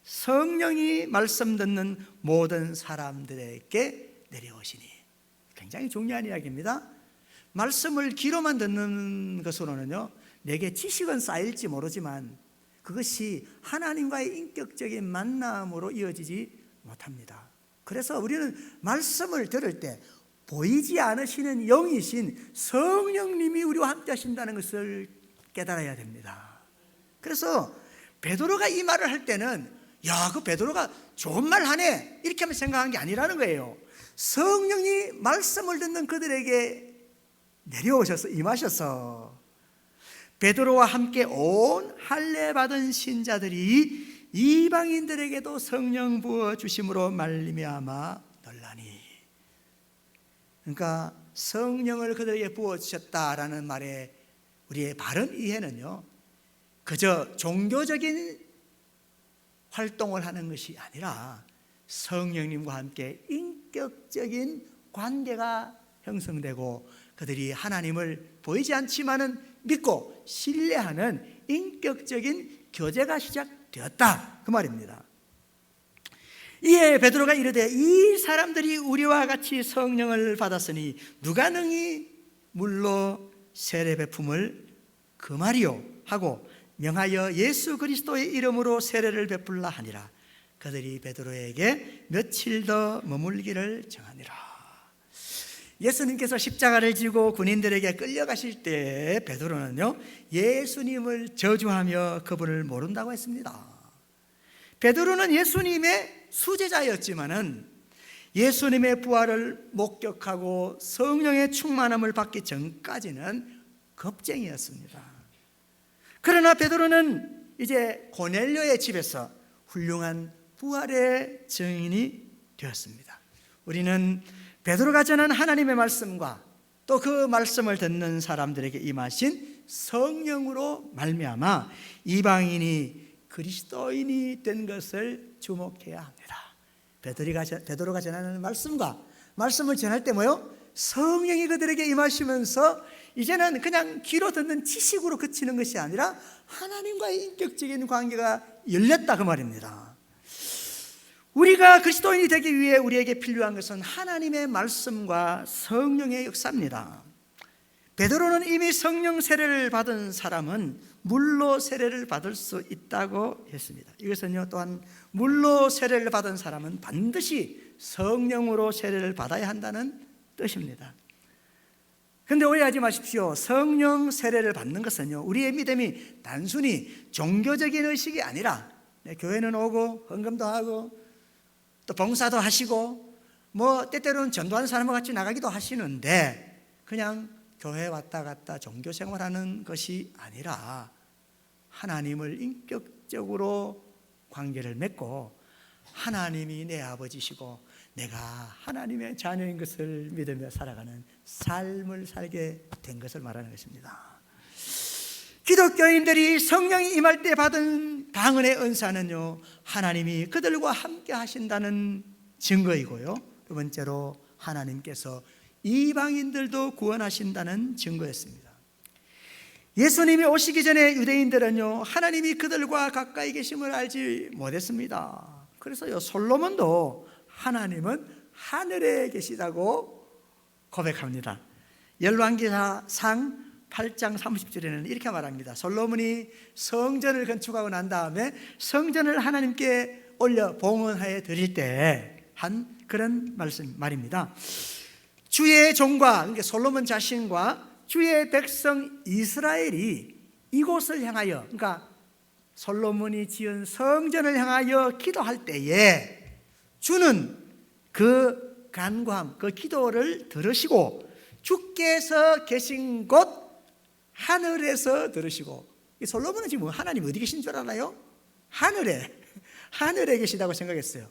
성령이 말씀 듣는 모든 사람들에게 내려오시니, 굉장히 중요한 이야기입니다. 말씀을 귀로만 듣는 것으로는요, 내게 지식은 쌓일지 모르지만 그것이 하나님과의 인격적인 만남으로 이어지지 못합니다. 그래서 우리는 말씀을 들을 때 보이지 않으시는 영이신 성령님이 우리와 함께 하신다는 것을 깨달아야 됩니다. 그래서 베드로가 이 말을 할 때는 그 베드로가 좋은 말 하네 이렇게 하면 생각한 게 아니라는 거예요. 성령이 말씀을 듣는 그들에게 내려오셔서 임하셔서 베드로와 함께 온 할례 받은 신자들이 이방인들에게도 성령 부어 주심으로 말미암아 놀라니. 그러니까 성령을 그들에게 부어 주셨다라는 말에 우리의 바른 이해는요, 그저 종교적인 활동을 하는 것이 아니라 성령님과 함께 인격적인 관계가 형성되고 그들이 하나님을 보이지 않지만은 믿고 신뢰하는 인격적인 교제가 시작되었다, 그 말입니다. 이에 베드로가 이르되 이 사람들이 우리와 같이 성령을 받았으니 누가 능히 물로 세례 베품을 금하리요 하고 명하여 예수 그리스도의 이름으로 세례를 베풀라 하니라. 그들이 베드로에게 며칠 더 머물기를 정하니라. 예수님께서 십자가를 지고 군인들에게 끌려가실 때 베드로는요, 예수님을 저주하며 그분을 모른다고 했습니다. 베드로는 예수님의 수제자였지만은 예수님의 부활을 목격하고 성령의 충만함을 받기 전까지는 겁쟁이였습니다. 그러나 베드로는 이제 고넬료의 집에서 훌륭한 부활의 증인이 되었습니다. 우리는 베드로가 전한 하나님의 말씀과 또 그 말씀을 듣는 사람들에게 임하신 성령으로 말미암아 이방인이 그리스도인이 된 것을 주목해야 합니다. 베드로가 전하는 말씀과 말씀을 전할 때 뭐요? 성령이 그들에게 임하시면서 이제는 그냥 귀로 듣는 지식으로 그치는 것이 아니라 하나님과의 인격적인 관계가 열렸다, 그 말입니다. 우리가 그리스도인이 되기 위해 우리에게 필요한 것은 하나님의 말씀과 성령의 역사입니다. 베드로는 이미 성령 세례를 받은 사람은 물로 세례를 받을 수 있다고 했습니다. 이것은요, 또한 물로 세례를 받은 사람은 반드시 성령으로 세례를 받아야 한다는 뜻입니다. 그런데 오해하지 마십시오. 성령 세례를 받는 것은요, 우리의 믿음이 단순히 종교적인 의식이 아니라 교회는 오고 헌금도 하고 또 봉사도 하시고 뭐 때때로는 전도하는 사람과 같이 나가기도 하시는데 그냥 교회 왔다 갔다 종교 생활하는 것이 아니라 하나님을 인격적으로 관계를 맺고 하나님이 내 아버지시고 내가 하나님의 자녀인 것을 믿으며 살아가는 삶을 살게 된 것을 말하는 것입니다. 기독교인들이 성령이 임할 때 받은 방언의 은사는요, 하나님이 그들과 함께 하신다는 증거이고요, 두 번째로 하나님께서 이방인들도 구원하신다는 증거였습니다. 예수님이 오시기 전에 유대인들은요, 하나님이 그들과 가까이 계심을 알지 못했습니다. 그래서요, 솔로몬도 하나님은 하늘에 계시다고 고백합니다. 열왕기상 8장 30절에는 이렇게 말합니다. 솔로몬이 성전을 건축하고 난 다음에 성전을 하나님께 올려 봉헌하여 드릴 때 한 그런 말입니다. 주의 종과, 그러니까 솔로몬 자신과 주의 백성 이스라엘이 이곳을 향하여, 그러니까 솔로몬이 지은 성전을 향하여 기도할 때에 주는 그 간구함, 그 기도를 들으시고 주께서 계신 곳 하늘에서 들으시고, 솔로몬은 지금 하나님 어디 계신 줄 알아요? 하늘에 계시다고 생각했어요.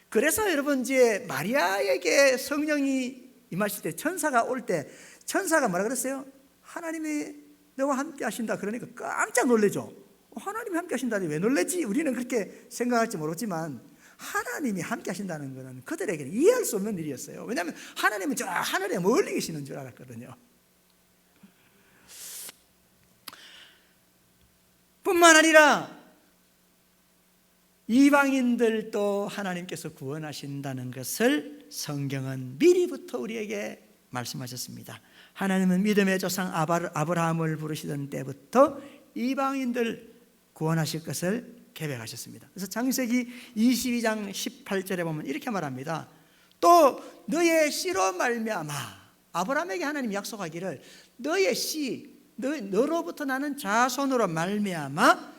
그래서 여러분, 이제 마리아에게 성령이 임하실 때 천사가 올 때 천사가 뭐라 그랬어요? 하나님이 너와 함께 하신다 그러니까 깜짝 놀래죠. 하나님이 함께 하신다니 왜 놀래지? 우리는 그렇게 생각할지 모르지만 하나님이 함께 하신다는 것은 그들에게는 이해할 수 없는 일이었어요. 왜냐하면 하나님은 저 하늘에 멀리 계시는 줄 알았거든요. 뿐만 아니라 이방인들도 하나님께서 구원하신다는 것을 성경은 미리부터 우리에게 말씀하셨습니다. 하나님은 믿음의 조상 아브라함을 부르시던 때부터 이방인들 구원하실 것을 계획하셨습니다. 그래서 창세기 22장 18절에 보면 이렇게 말합니다. 또 너의 씨로 말미암아, 아브라함에게 하나님이 약속하기를 너의 씨, 너로부터 나는 자손으로 말미암아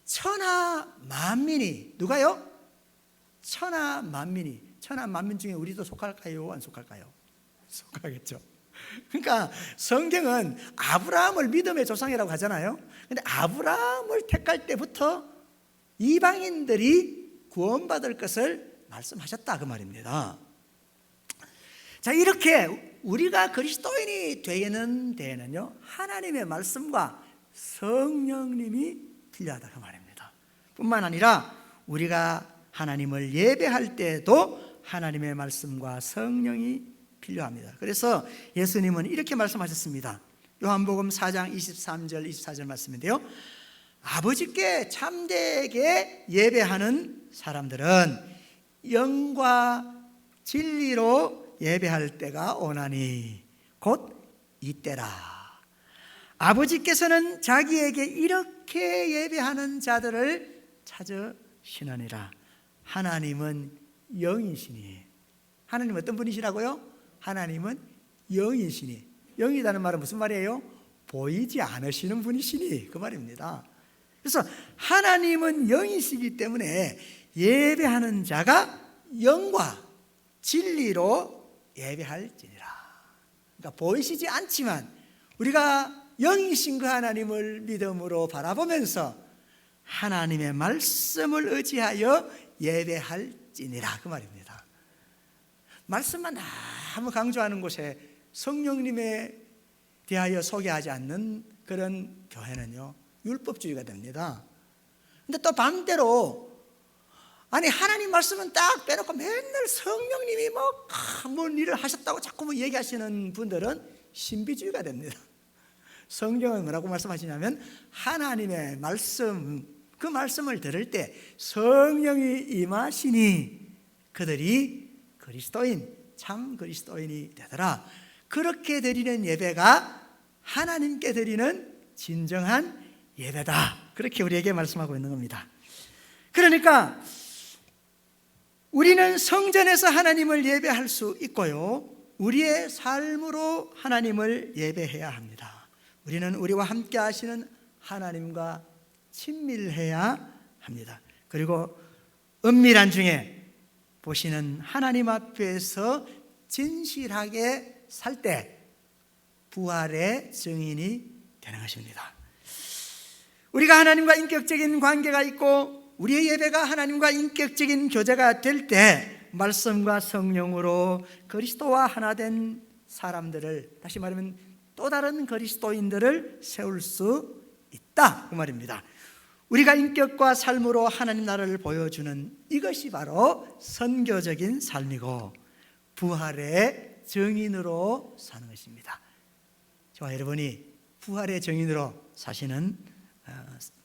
천하 만민이, 누가요? 천하 만민이, 천하 만민 중에 우리도 속할까요? 안 속할까요? 속하겠죠. 그러니까 성경은 아브라함을 믿음의 조상이라고 하잖아요. 근데 아브라함을 택할 때부터 이방인들이 구원받을 것을 말씀하셨다 그 말입니다. 자, 이렇게 우리가 그리스도인이 되는 데에는요, 하나님의 말씀과 성령님이 필요하다 그 말입니다. 뿐만 아니라 우리가 하나님을 예배할 때에도 하나님의 말씀과 성령이 필요합니다. 그래서 예수님은 이렇게 말씀하셨습니다. 요한복음 4장 23절 24절 말씀인데요, 아버지께 참되게 예배하는 사람들은 영과 진리로 예배할 때가 오나니 곧 이때라. 아버지께서는 자기에게 이렇게 예배하는 자들을 찾으시느니라. 하나님은 영이시니. 하나님은 어떤 분이시라고요? 하나님은 영이시니. 영이라는 말은 무슨 말이에요? 보이지 않으시는 분이시니 그 말입니다. 그래서 하나님은 영이시기 때문에 예배하는 자가 영과 진리로 예배할지니라. 그러니까 보이시지 않지만 우리가 영이신 그 하나님을 믿음으로 바라보면서 하나님의 말씀을 의지하여 예배할지니라 그 말입니다. 말씀만 너무 강조하는 곳에 성령님에 대하여 소개하지 않는 그런 교회는요, 율법주의가 됩니다. 근데 또 반대로 아니 하나님 말씀은 딱 빼놓고 맨날 성령님이 뭔 일을 하셨다고 자꾸 얘기하시는 분들은 신비주의가 됩니다. 성경은 뭐라고 말씀하시냐면 하나님의 말씀, 그 말씀을 들을 때 성령이 임하시니 그들이 그리스도인, 참 그리스도인이 되더라. 그렇게 드리는 예배가 하나님께 드리는 진정한 예배다. 그렇게 우리에게 말씀하고 있는 겁니다. 그러니까 우리는 성전에서 하나님을 예배할 수 있고요, 우리의 삶으로 하나님을 예배해야 합니다. 우리는 우리와 함께 하시는 하나님과 친밀해야 합니다. 그리고 은밀한 중에 보시는 하나님 앞에서 진실하게 살 때 부활의 증인이 되는 것입니다. 우리가 하나님과 인격적인 관계가 있고 우리의 예배가 하나님과 인격적인 교제가 될 때 말씀과 성령으로 그리스도와 하나 된 사람들을, 다시 말하면 또 다른 그리스도인들을 세울 수 있다 그 말입니다. 우리가 인격과 삶으로 하나님 나라를 보여주는 이것이 바로 선교적인 삶이고 부활의 증인으로 사는 것입니다. 저와 여러분이 부활의 증인으로 사시는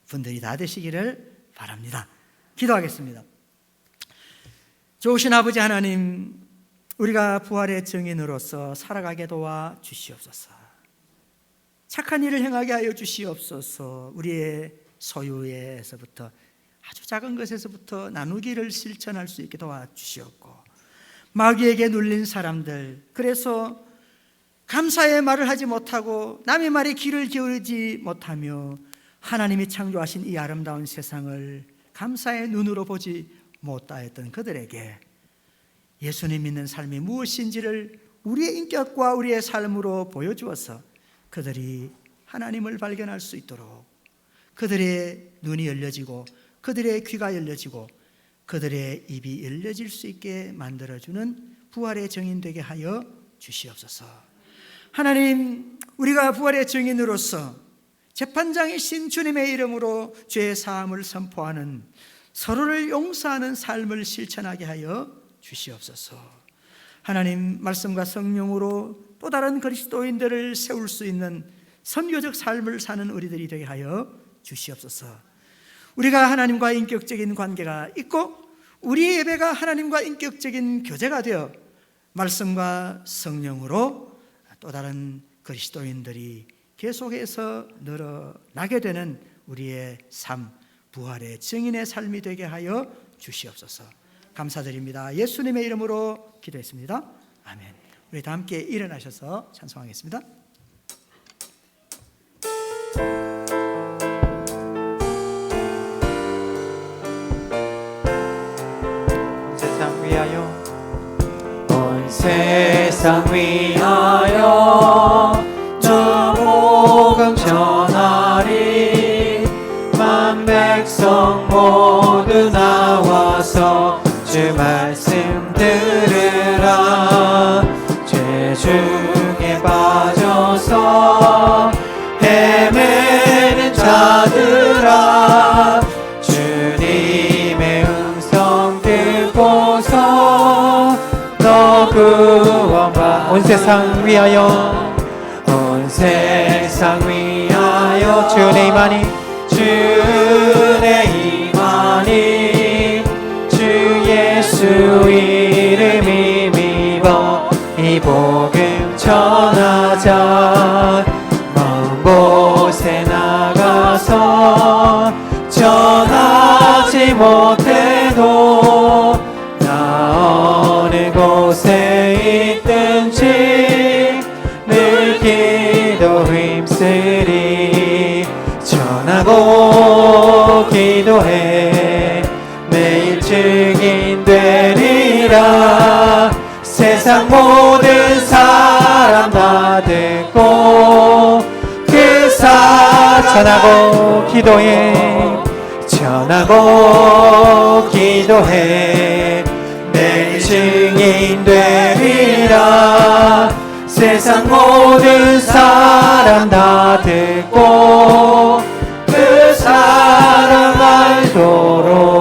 분들이 다 되시기를 바랍니다. 기도하겠습니다. 좋으신 아버지 하나님, 우리가 부활의 증인으로서 살아가게 도와 주시옵소서. 착한 일을 행하게 하여 주시옵소서. 우리의 소유에서부터 아주 작은 것에서부터 나누기를 실천할 수 있게 도와주시옵고, 마귀에게 눌린 사람들, 그래서 감사의 말을 하지 못하고 남의 말에 귀를 기울이지 못하며 하나님이 창조하신 이 아름다운 세상을 감사의 눈으로 보지 못하였던 그들에게 예수님 믿는 삶이 무엇인지를 우리의 인격과 우리의 삶으로 보여주어서 그들이 하나님을 발견할 수 있도록, 그들의 눈이 열려지고 그들의 귀가 열려지고 그들의 입이 열려질 수 있게 만들어주는 부활의 증인 되게 하여 주시옵소서. 하나님, 우리가 부활의 증인으로서 재판장이신 주님의 이름으로 죄의 사함을 선포하는, 서로를 용서하는 삶을 실천하게 하여 주시옵소서. 하나님, 말씀과 성령으로 또 다른 그리스도인들을 세울 수 있는 선교적 삶을 사는 우리들이 되게 하여 주시옵소서. 우리가 하나님과 인격적인 관계가 있고 우리의 예배가 하나님과 인격적인 교제가 되어 말씀과 성령으로 또 다른 그리스도인들이 계속해서 늘어나게 되는 우리의 삶, 부활의 증인의 삶이 되게 하여 주시옵소서. 감사드립니다. 예수님의 이름으로 기도했습니다. 아멘. 우리 다 함께 일어나셔서 찬송하겠습니다. 온 세상 위하여 주 복음 전하리, 만 백성 모두 주 말씀 들으라. 죄 중에 빠져서 헤매는 자들아, 주님의 음성 듣고서 너 구원받. 온 세상 위하여, 온 세상 위하여 주의 임하니, 주의 임하니, 주 예수 이름 힘입어 이 복음 전하자. 먼 곳에 나가서 전하지 못해도 나 어느 곳에 있든지 늘 기도 힘쓰리. 전하고 기도해 매일 증인 되리라. 세상 모든 사람 다 듣고 전하고 기도해, 전하고 기도해 매일 증인 되리라. 세상 모든 사람 다 듣고 그 사람 알도록.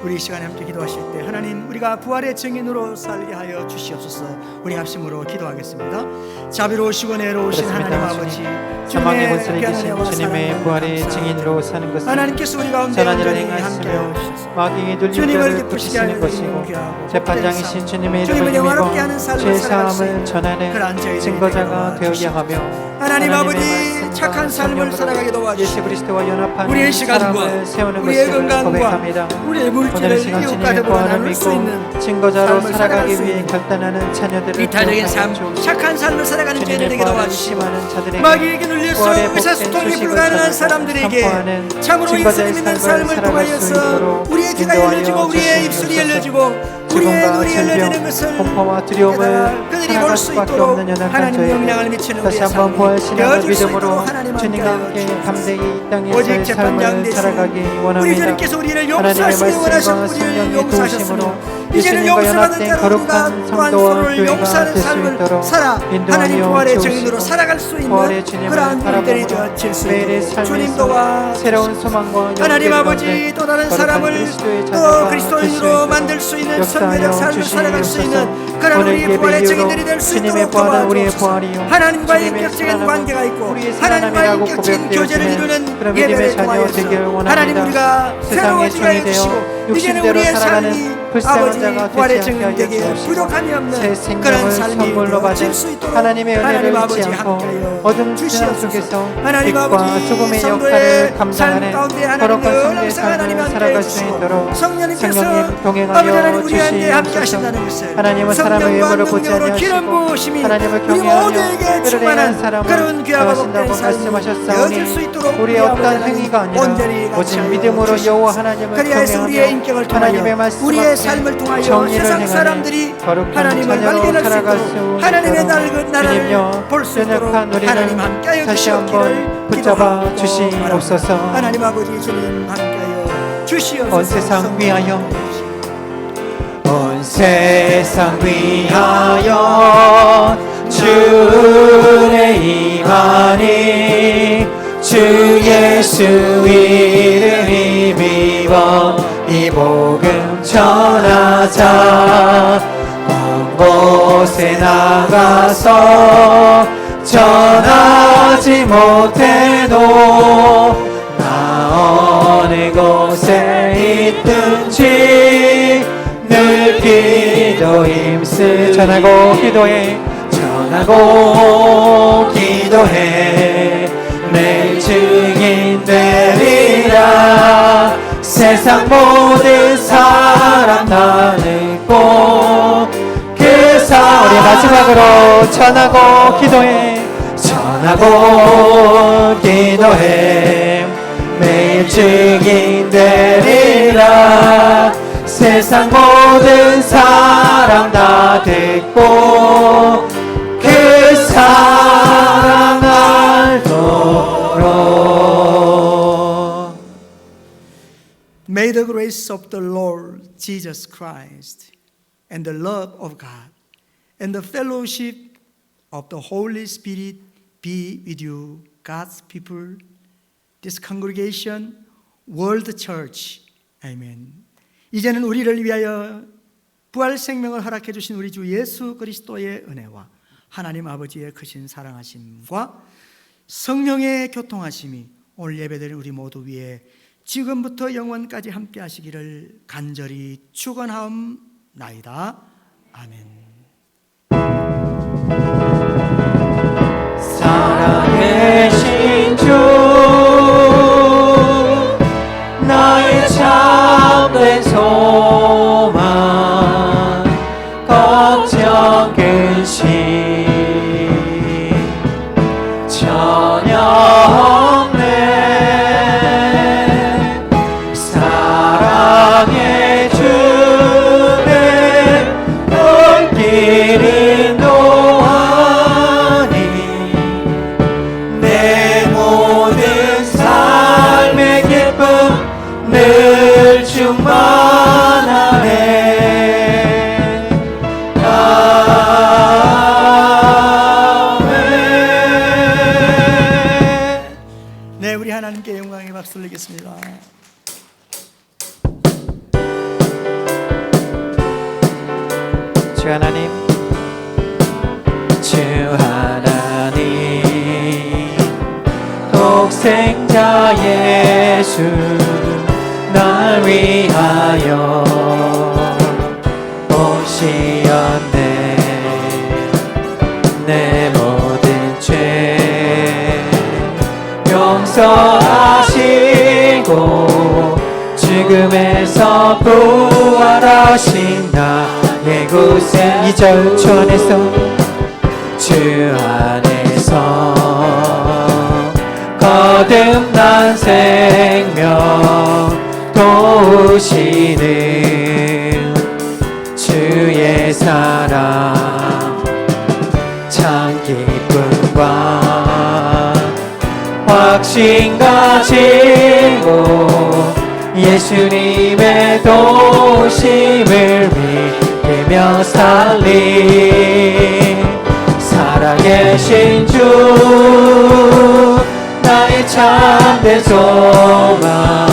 우리 이 시간에 함께 기도하실 때 하나님, 우리가 부활의 증인으로 살게 하여 주시옵소서. 우리 합심으로 기도하겠습니다. 자비로우시고 내로우신 하나님 아버지, 사망의 권세를 계신 주님의 부활의 증인으로 사는 것은 하나님께서 우리 가운데 선한 일을 온전히 함께 행하시며 하옵소서. 마귀의 주님을 눌림자를 기쁘시게 붙이시는 하는 것이고 귀하고 재판장이신 주님의 주님을 이름을 영화롭게 하는 힘입어 삶을 죄 살아갈 수 사함을 있는 전하는 그러한 저희들이 증거자가 되게 되어야 하며 하나님 아버지, 말씀과 착한 삶을 성령으로 살아가게 도와주시고 예수 그리스도와 연합한 우리의 시간과 사람을 세우는 우리의 것을 건강과 고백합니다. 우리의 오늘 물질을 시간 이웃과 주님의 더불어 구원을 나눌 수 있는 믿고 증거자로 삶을 살아갈 살아가기 수 위해 있는 결단하는 자녀들을 이타적인 삶, 기억하여 착한 삶을 살아가는 주님의 저희들에게 부활을 도와주시고 의심하는 자들에게 마귀에게 눌려서 부활의 의사소통이 복된 불가능한 소식을 사람들에게 선포하는 참으로 증거자의 예수 믿는 삶을 삶을 살아갈 수 통하여서 있도록 우리의 귀가 인도하여 열려지고 우리의 입술이 주시옵소서. 열려지고 우리의 죽음과 눈이 열려지는 질병, 것을 공포와 두려움을 그들이 살아갈 볼 수 수밖에 있도록 없는 연약한 하나님 저에게 영향을 미치는 다시 우리의 한번 삶이 부활신앙을 되어줄 수 믿음으로 있도록 하나님 주님과 함께 함께 하여 담대히 이 오직 땅에서의 재판장 삶을 되신 살아가기 우리 원합니다. 주님께서 우리를 하나님의 용서하시기 원하신 말씀과 우리를 성령의 용서하셨으며 도우심으로 이제는 예수님과 용서받은 연합된 자로 우리가 거룩한 또한 성도와 서로를 교회가 용서하는 될 수 삶을 있도록 살아 인도하며 하나님 부활의 주옵시고 증인으로 살아갈 수 부활의 있는 주님을 그러한 일들이 바라보므로 되어질 수 매일의 있도록 주님 삶에서 도와 새로운 소망과 하나님 용기를 아버지, 얻는 또 다른 거룩한 사람을 그리스도의 또 자녀가 될 수 그리스도인으로 있도록 만들 수 있는 역사하여 선배적 삶을 살아갈 수 있는 주시옵소서. 그런 오늘 우리 예배 부활의 이후로 증인들이 될 수 주님의 있도록 부활은 우리의 도와주옵소서. 부활이요 하나님과의 주님의 인격적인 살아남은 관계가 있고 우리의 하나님과의 살아남이라고 인격적인 교제를 고백되어지는 이루는 그런 예배를 믿음의 자녀 통하여서 되길 원합니다. 하나님 우리가 세상의 새로워지게 종이 하여 주시고 되어 이제는 육신대로 우리의 살아가는 삶이 불쌍한 아버지 자가 부활의 되지 않게 증인 하여 되게 주옵시고 부족함이 새 없는 생명을 그런 삶이 선물로 받은 되어질 수 있도록 하나님의 은혜를 하나님 잊지 아버지 않고 함께하여 어둠 세상 주시옵소서. 속에서 하나님 빛과 아버지, 소금의 성도의 역할을 삶 감당하는 가운데 하나님 거룩한 늘 성도의 항상 하나님 삶을 함께 살아갈 수 해주시고 있도록 성령님께서 성령님 아버지 동행하여 하나님 우리한테 함께 주시옵소서. 하신다는 것을 하나님은 사람의 성령과 외모를 보지 능력으로 기름 아니하시고 부으심이 하나님을 우리 경외하며 모두에게 그를 충만한 행한 사람을 그런 귀하고 대하신다고 복된 삶이 말씀하셨사오니 되어질 수 있도록 우리의 어떤 행위가 아니라 오직 믿음으로 여호와 하나님을 그리하여서 우리의 인격을 경외하며 통하여 하나님의 말씀 우리의 앞에 삶을 통하여 정의를 세상 행하는 사람들이 거룩한 하나님을 자녀로 발견할 수 살아갈 수 있도록 하나님의 있도록 나라를 주님여 볼 수 있도록 연약한 하나님 우리를 함께하여 다시 한번 주시옵기를 붙잡아 기도하고 주시옵소서. 바랍니다. 하나님 아버지 주님 함께하여 주시옵소서. 온 세상 위하여 온 세상 위하여 주의 임하니 주 예수 이름 힘입어 이 복음 전하자. 먼 곳에 나가서 전하지 못해도 나 어느 곳에 있든지 늘 기도 힘쓰 전하고 기도해 전하고 기도해 내 증인 되리라. 세상 모든 사람 다 듣고 그 사람 우리 마지막으로 전하고 기도해 전하고 기도해 매일 증인 되리라. 세상 모든 사람 다 듣고 그 사랑 알도록. May the grace grace of the Lord Jesus Christ and the love of God and the fellowship of the Holy Spirit be with you, God's people, this congregation, World Church. 아멘. 이제는 우리를 위하여 부활 생명을 허락해 주신 우리 주 예수 그리스도의 은혜와 하나님 아버지의 크신 사랑하심과 성령의 교통하심이 오늘 예배드린 우리 모두 위에 지금부터 영원까지 함께 하시기를 간절히 축원하옵나이다. 아멘. 살아계신 주 나의 참된 소망 걱정 근심 전혀 없네 사랑의 주내 손길 인도하니 내 모든 삶의 기쁨 늘 충만하네 네, 우리 하나님께 영광의 박수를 드리겠습니다. 주 하나님 주 하나님 독생자 예수 날 위하여 오시었네 내 모든 죄 용서하시고 죽음에서 부활하신 나의 구세 2절 주 안에서 거듭난 생명 도우시는 주의 사랑 참 기쁨과 확신 가지고 예수님의 도우심을 믿으며 살리 살아계신 주 나의 참된 소망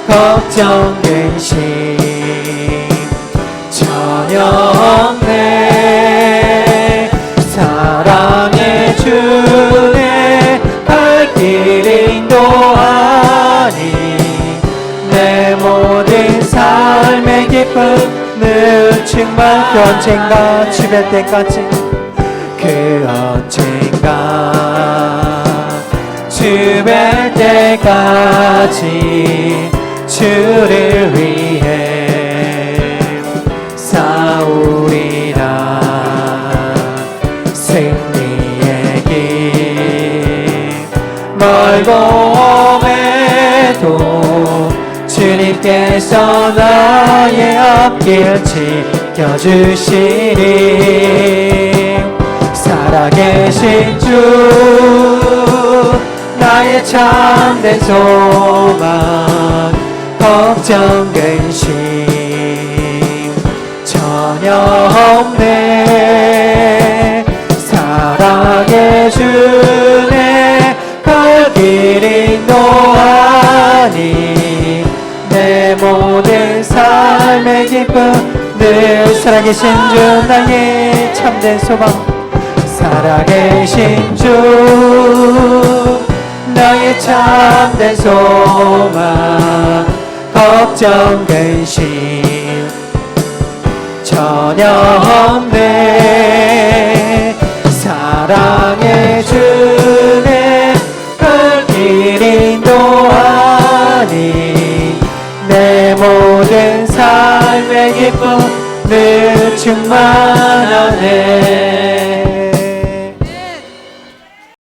걱정 근심 전혀 없네 사랑의 주내 갈 길 인도하니 내 모든 삶의 기쁨 늘 충만 그 언젠가 주변 때까지 그 언젠가 주변 때까지 주를 위해 싸우리라 승리의 길 멀고 험해도 주님께서 나의 앞길 지켜주시니 살아계신 주 나의 참된 소망 걱정 근심 전혀 없네 사랑의 주내 갈 길 인도하니 내 모든 삶의 기쁨 늘 살아계신 주 나의 참된 소망 살아계신 주 나의 참된 소망 걱정 근심 전혀 없네 사랑의 주내 갈 길 인도하니 내 모든 삶의 기쁨 늘 충만하네